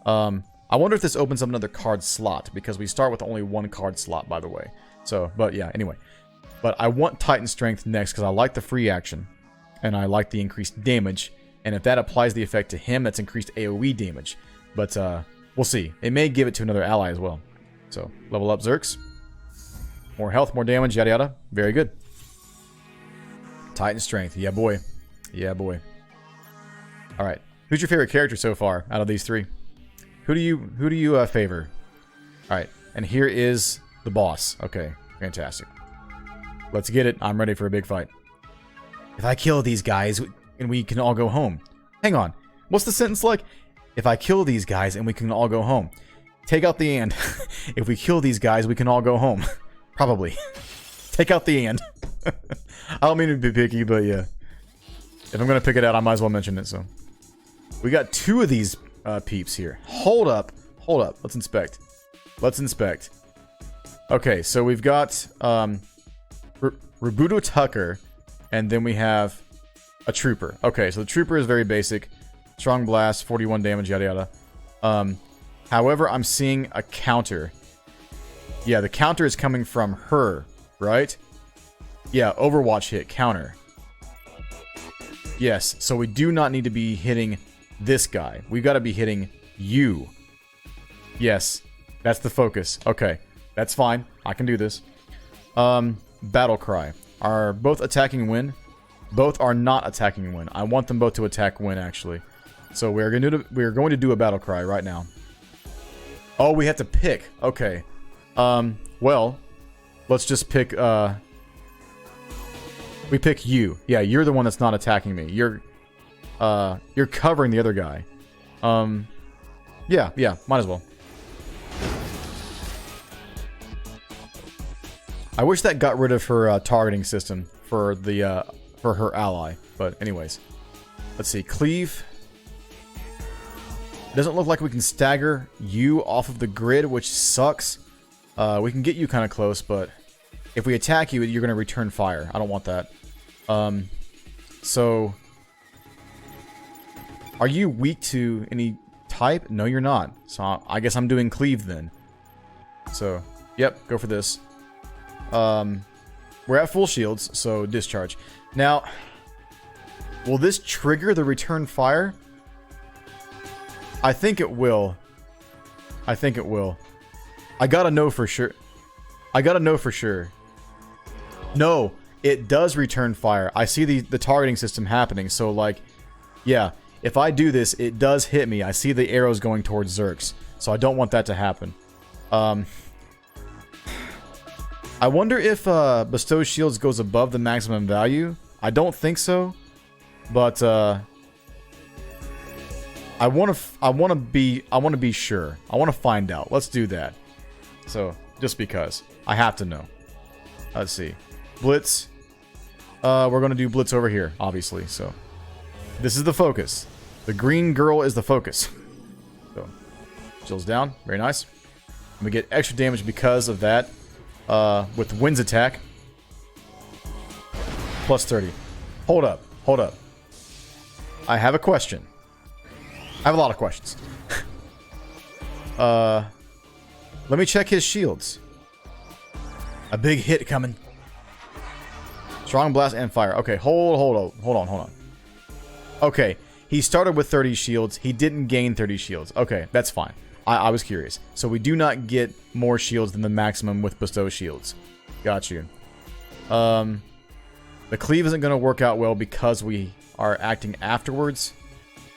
I wonder if this opens up another card slot, because we start with only 1 card slot, by the way. So, but yeah, anyway. But I want Titan Strength next, because I like the free action, and I like the increased damage, and if that applies the effect to him, that's increased AoE damage. But, we'll see. It may give it to another ally as well. So, level up Zerks. More health, more damage, yada yada. Very good. Titan Strength, yeah boy. Yeah boy. Alright, who's your favorite character so far, out of these 3? Who do you favor? Alright, and here is the boss. Okay, fantastic. Let's get it. I'm ready for a big fight. If I kill these guys, and we can all go home. Hang on. What's the sentence like? If I kill these guys, and we can all go home. Take out the and. If we kill these guys, we can all go home. Probably. Take out the and. I don't mean to be picky, but yeah. If I'm going to pick it out, I might as well mention it, so. We got 2 of these peeps here. Hold up. Hold up. Let's inspect. Let's inspect. Okay, so we've got Robuto Tucker, and then we have a Trooper. Okay, so the Trooper is very basic. Strong Blast, 41 damage, yada yada. However, I'm seeing a counter. Yeah, the counter is coming from her, right? Yeah, Overwatch hit, counter. Yes, so we do not need to be hitting this guy. We got to be hitting you. Yes, that's the focus. Okay, that's fine. I can do this. Battle Cry. Are both attacking Win? Both are not attacking Win. I want them both to attack Win, actually. So we're going to do a Battle Cry right now. Oh, we have to pick. Okay. Well, let's just pick, we pick you. Yeah, you're the one that's not attacking me. You're covering the other guy. Yeah, might as well. I wish that got rid of her targeting system for the for her ally. But anyways, let's see. Cleave. Doesn't look like we can stagger you off of the grid, which sucks. We can get you kind of close, but if we attack you, you're going to return fire. I don't want that. So, are you weak to any type? No, you're not. So I guess I'm doing cleave then. So, yep, go for this. We're at full shields, so discharge. Now, will this trigger the return fire? I think it will. I think it will. I gotta know for sure. I gotta know for sure. No, it does return fire. I see the targeting system happening, so like, yeah, if I do this, it does hit me. I see the arrows going towards Zerks, so I don't want that to happen. I wonder if Bestow Shields goes above the maximum value. I don't think so, but I want to be sure. I want to find out. Let's do that. So, just because I have to know. Let's see. Blitz. We're going to do Blitz over here, obviously. So, this is the focus. The green girl is the focus. So, chills down. Very nice. And we get extra damage because of that. With Wind's attack. Plus 30. Hold up. Hold up. I have a question. I have a lot of questions. Let me check his shields. A big hit coming. Strong blast and fire. Okay, hold on. Okay, he started with 30 shields. He didn't gain 30 shields. Okay, that's fine. I was curious. So we do not get more shields than the maximum with bestow shields. Got you. The cleave isn't going to work out well because we are acting afterwards.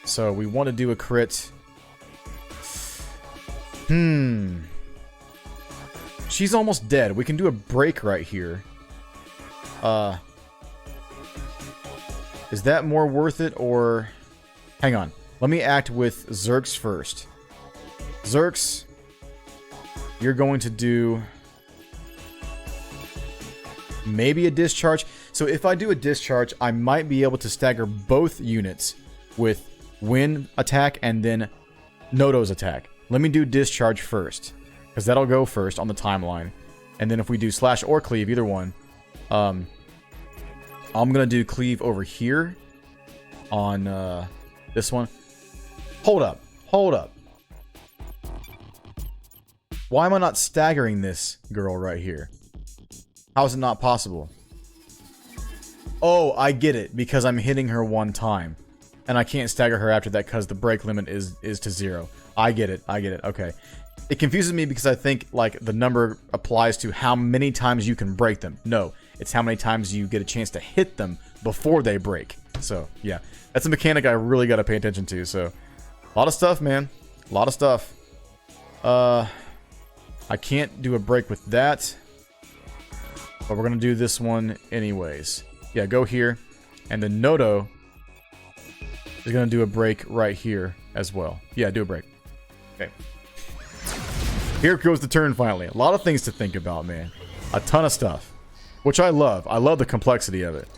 So we want to do a crit. She's almost dead. We can do a break right here. Is that more worth it, or... Hang on. Let me act with Zerx first. Zerx, you're going to do... maybe a discharge. So if I do a discharge, I might be able to stagger both units with Wind attack and then Nodo's attack. Let me do discharge first, because that'll go first on the timeline. And then if we do slash or cleave, either one, I'm gonna do cleave over here on this one. Hold up. Why am I not staggering this girl right here? How is it not possible? Oh, I get it, because I'm hitting her one time. And I can't stagger her after that because the break limit is to 0. I get it. Okay. It confuses me because I think, like, the number applies to how many times you can break them. No, it's how many times you get a chance to hit them before they break. So, yeah. That's a mechanic I really got to pay attention to, so... A lot of stuff, man. A lot of stuff. I can't do a break with that. But we're going to do this one anyways. Yeah, go here. And then Nodo is going to do a break right here as well. Yeah, do a break. Okay. Here goes the turn finally. A lot of things to think about, man. A ton of stuff. Which I love. I love the complexity of it.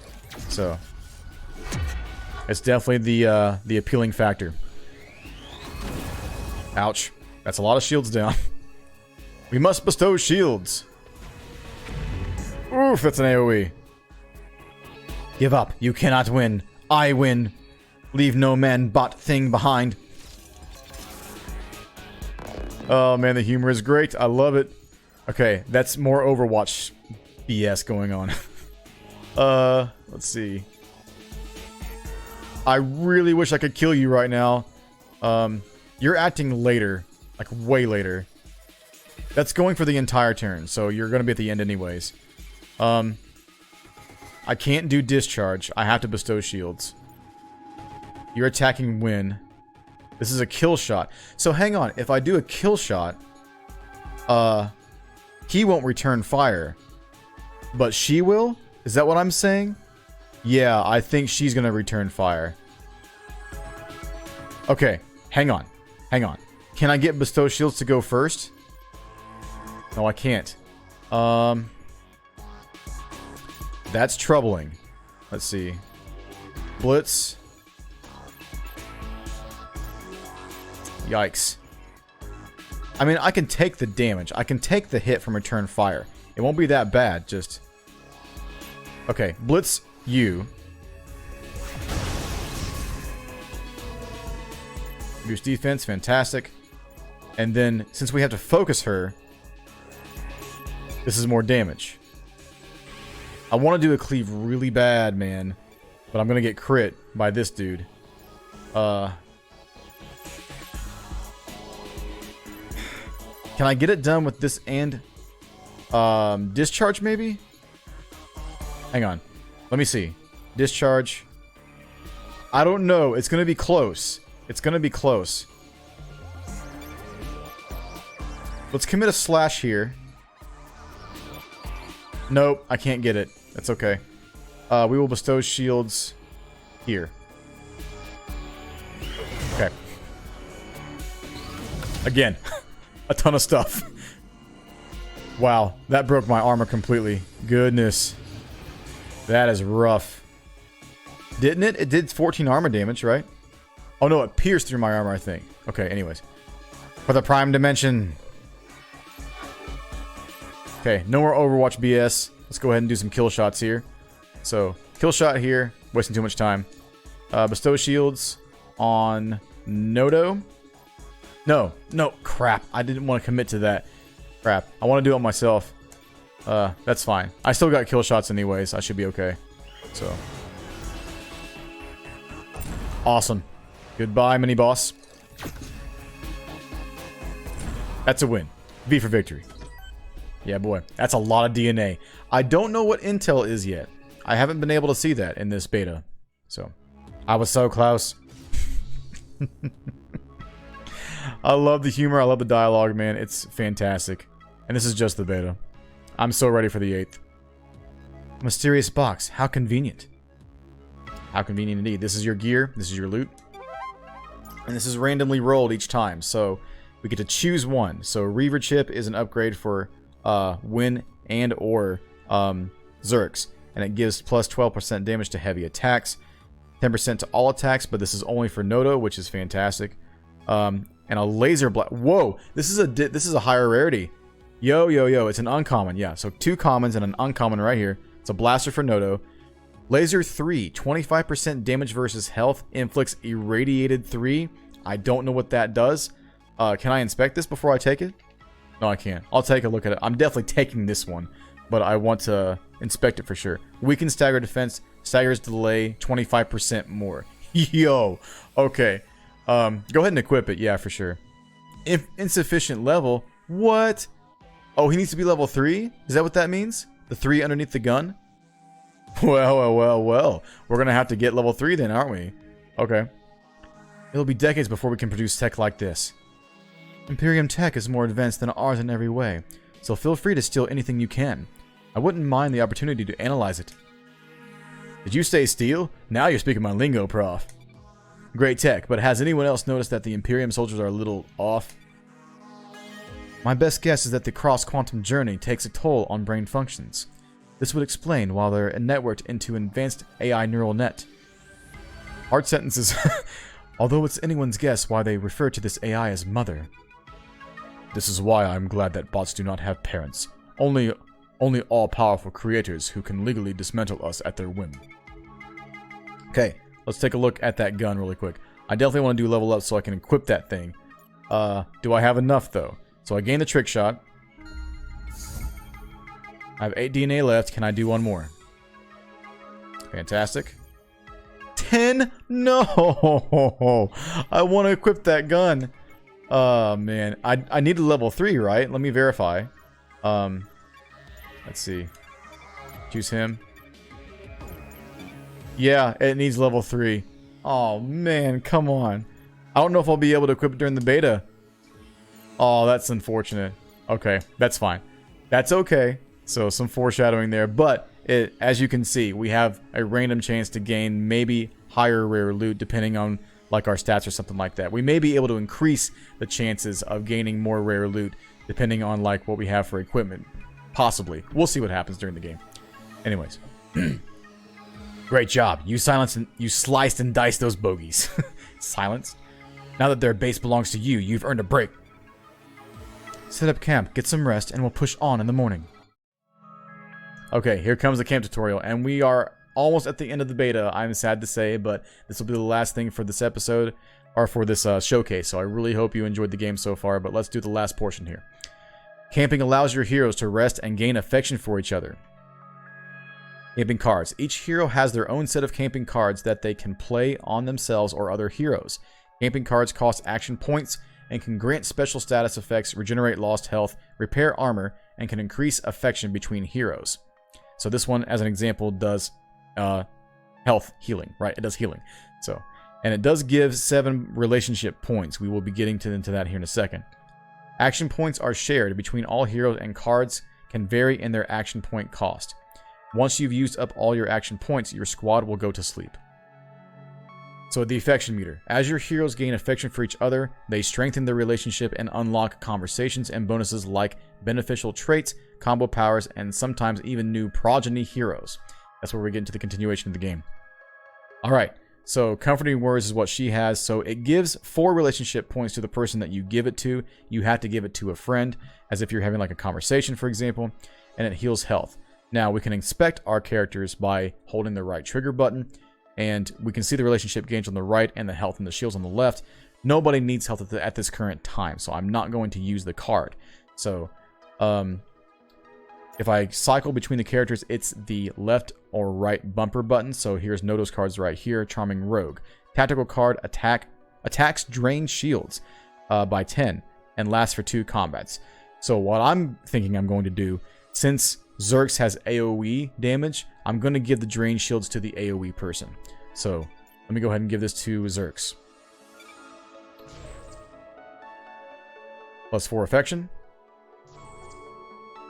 So, it's definitely the appealing factor. Ouch. That's a lot of shields down. We must bestow shields. Oof, that's an AoE. Give up. You cannot win. I win. Leave no man bot thing behind. Oh man, the humor is great. I love it. Okay, that's more Overwatch BS going on. Let's see. I really wish I could kill you right now. You're acting later. Like, way later. That's going for the entire turn, so you're going to be at the end anyways. I can't do discharge. I have to bestow shields. You're attacking Win. This is a kill shot. So hang on. If I do a kill shot, he won't return fire. But she will? Is that what I'm saying? Yeah, I think she's going to return fire. Okay, hang on. Hang on. Can I get bestow shields to go first? No, I can't. That's troubling. Let's see. Blitz. Yikes. I mean, I can take the damage. I can take the hit from return fire. It won't be that bad, just... Okay, Blitz you. Boost defense, fantastic. And then, since we have to focus her, this is more damage. I want to do a cleave really bad, man. But I'm going to get crit by this dude. Can I get it done with this and... discharge, maybe? Hang on. Let me see. Discharge. I don't know. It's going to be close. It's going to be close. Let's commit a slash here. Nope, I can't get it. That's okay. We will bestow shields here. Okay. Again, a ton of stuff. Wow, that broke my armor completely. Goodness. That is rough. Didn't it? It did 14 armor damage, right? Oh no, it pierced through my armor, I think. Okay, anyways. For the prime dimension. Okay, no more Overwatch BS. Let's go ahead and do some kill shots here. So, kill shot here. Wasting too much time. Bestow shields on Nodo. No, crap. I didn't want to commit to that. Crap. I want to do it myself. That's fine. I still got kill shots anyways. I should be okay. So. Awesome. Goodbye, mini boss. That's a win. V for victory. Yeah, boy. That's a lot of DNA. I don't know what intel is yet. I haven't been able to see that in this beta. So, I was so close. I love the humor. I love the dialogue, man. It's fantastic. And this is just the beta. I'm so ready for the 8th. Mysterious box. How convenient. How convenient indeed. This is your gear. This is your loot. And this is randomly rolled each time. So, we get to choose one. So, Reaver Chip is an upgrade for Win and or Zerks. And it gives plus 12% damage to heavy attacks. 10% to all attacks, but this is only for Nodo, which is fantastic. And a laser blast. Whoa, this is a higher rarity. Yo, it's an uncommon. Yeah, so 2 commons and an uncommon right here. It's a blaster for Nodo. Laser 3, 25% damage versus health, inflicts irradiated 3. I don't know what that does. Can I inspect this before I take it? No, I can't. I'll take a look at it. I'm definitely taking this one, but I want to inspect it for sure. Weaken stagger defense, staggers delay 25% more. Yo, okay. Go ahead and equip it. Yeah, for sure. Insufficient level. What? Oh, he needs to be level 3? Is that what that means? The 3 underneath the gun? Well. We're going to have to get level 3 then, aren't we? Okay. It'll be decades before we can produce tech like this. Imperium tech is more advanced than ours in every way, so feel free to steal anything you can. I wouldn't mind the opportunity to analyze it. Did you say steal? Now you're speaking my lingo, prof. Great tech, but has anyone else noticed that the Imperium soldiers are a little off? My best guess is that the cross-quantum journey takes a toll on brain functions. This would explain why they're networked into advanced AI neural net. Hard sentences. Although it's anyone's guess why they refer to this AI as mother. This is why I'm glad that bots do not have parents. Only all-powerful creators who can legally dismantle us at their whim. Okay, let's take a look at that gun really quick. I definitely want to do level up so I can equip that thing. Do I have enough, though? So I gained the trick shot. I have 8 DNA left. Can I do one more? Fantastic. 10? No! I want to equip that gun. Oh, man. I need a level 3, right? Let me verify. Let's see. Choose him. Yeah, it needs level 3. Oh, man. Come on. I don't know if I'll be able to equip it during the beta. Oh, that's unfortunate. Okay, that's fine. That's okay. So, some foreshadowing there. But, as you can see, we have a random chance to gain maybe higher rare loot depending on like our stats or something like that. We may be able to increase the chances of gaining more rare loot depending on like what we have for equipment. Possibly. We'll see what happens during the game. Anyways. Great job. You sliced and diced those bogeys. Silenced. Now that their base belongs to you, you've earned a break. Set up camp, get some rest, and we'll push on in the morning. Okay, here comes the camp tutorial, and we are almost at the end of the beta, I'm sad to say, but this will be the last thing for this episode, or for this showcase, so I really hope you enjoyed the game so far, but let's do the last portion here. Camping allows your heroes to rest and gain affection for each other. Camping cards. Each hero has their own set of camping cards that they can play on themselves or other heroes. Camping cards cost action points and can grant special status effects, regenerate lost health, repair armor, and can increase affection between heroes. So this one, as an example, does health healing, right? It does healing. So, and it does give 7 relationship points. We will be getting into that here in a second. Action points are shared between all heroes, and cards can vary in their action point cost. Once you've used up all your action points, your squad will go to sleep. So the affection meter. As your heroes gain affection for each other, they strengthen their relationship and unlock conversations and bonuses like beneficial traits, combo powers, and sometimes even new progeny heroes. That's where we get into the continuation of the game. Alright, so comforting words is what she has. So it gives 4 relationship points to the person that you give it to. You have to give it to a friend, as if you're having like a conversation, for example, and it heals health. Now, we can inspect our characters by holding the right trigger button. And we can see the relationship gauge on the right and the health and the shields on the left. Nobody needs health at this current time, so I'm not going to use the card. So, if I cycle between the characters, it's the left or right bumper button. So here's Noto's cards right here. Charming Rogue. Tactical card, attacks drain shields by 10 and lasts for 2 combats. So what I'm thinking I'm going to do, since Zerx has AoE damage, I'm going to give the drain shields to the AoE person. So let me go ahead and give this to Zerx. +4 affection.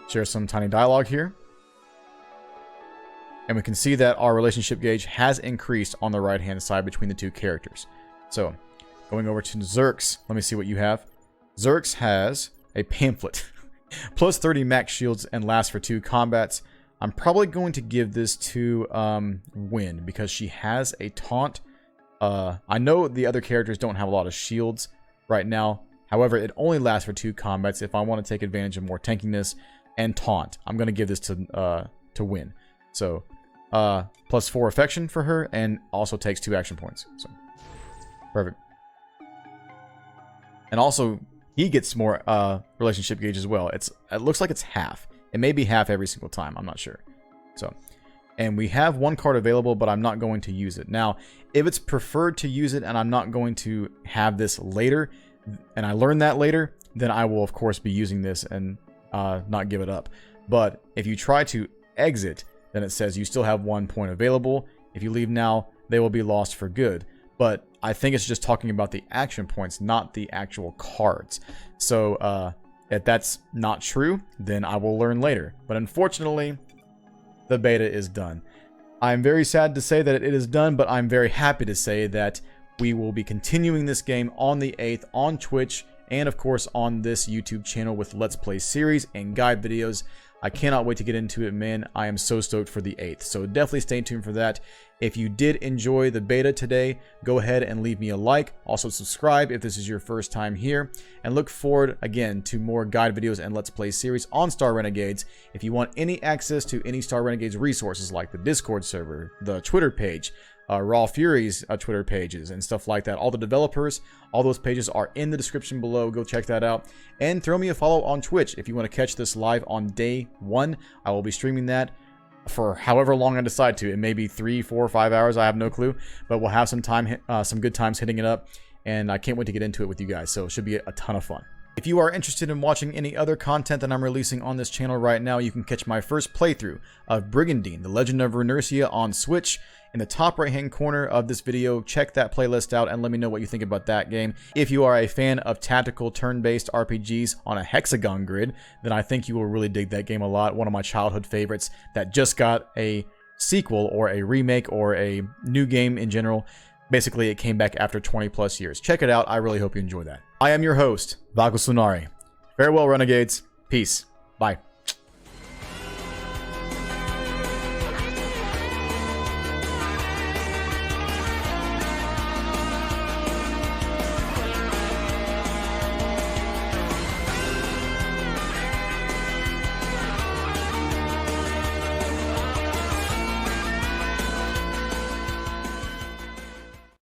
Share some tiny dialogue here. And we can see that our relationship gauge has increased on the right-hand side between the 2 characters. So, going over to Zerx, let me see what you have. Zerx has a pamphlet. +30 max shields and lasts for 2 combats. I'm probably going to give this to Win because she has a taunt. I know the other characters don't have a lot of shields right now. However, it only lasts for 2 combats. If I want to take advantage of more tankiness and taunt, I'm going to give this to Win. So, +4 affection for her, and also takes 2 action points. So, perfect. And also, he gets more relationship gauge as well. It looks like it's half. It may be half every single time. I'm not sure. So, and we have 1 card available, but I'm not going to use it. Now, if it's preferred to use it and I'm not going to have this later, and I learn that later, then I will, of course, be using this and not give it up. But if you try to exit, then it says you still have 1 point available. If you leave now, they will be lost for good. But I think it's just talking about the action points, not the actual cards. So if that's not true, then I will learn later. But unfortunately, the beta is done. I'm very sad to say that it is done, but I'm very happy to say that we will be continuing this game on the 8th on Twitch, and of course on this YouTube channel with Let's Play series and guide videos. I cannot wait to get into it, man. I am so stoked for the 8th. So definitely stay tuned for that. If you did enjoy the beta today, go ahead and leave me a like. Also subscribe if this is your first time here. And look forward, again, to more guide videos and Let's Play series on Star Renegades. If you want any access to any Star Renegades resources like the Discord server, the Twitter page, Raw Fury's Twitter pages and stuff like that. All the developers, all those pages are in the description below. Go check that out. And throw me a follow on Twitch if you want to catch this live on day 1. I will be streaming that for however long I decide to. It may be 3, 4, 5 hours. I have no clue. But we'll have some time, some good times hitting it up. And I can't wait to get into it with you guys. So it should be a ton of fun. If you are interested in watching any other content that I'm releasing on this channel right now, you can catch my first playthrough of Brigandine, The Legend of Runercia on Switch. In the top right hand corner of this video, check that playlist out and let me know what you think about that game. If you are a fan of tactical turn-based RPGs on a hexagon grid, then I think you will really dig that game a lot. One of my childhood favorites that just got a sequel or a remake or a new game in general. Basically, it came back after 20+ years. Check it out. I really hope you enjoy that. I am your host, Valkos Lunari. Farewell, Renegades. Peace. Bye.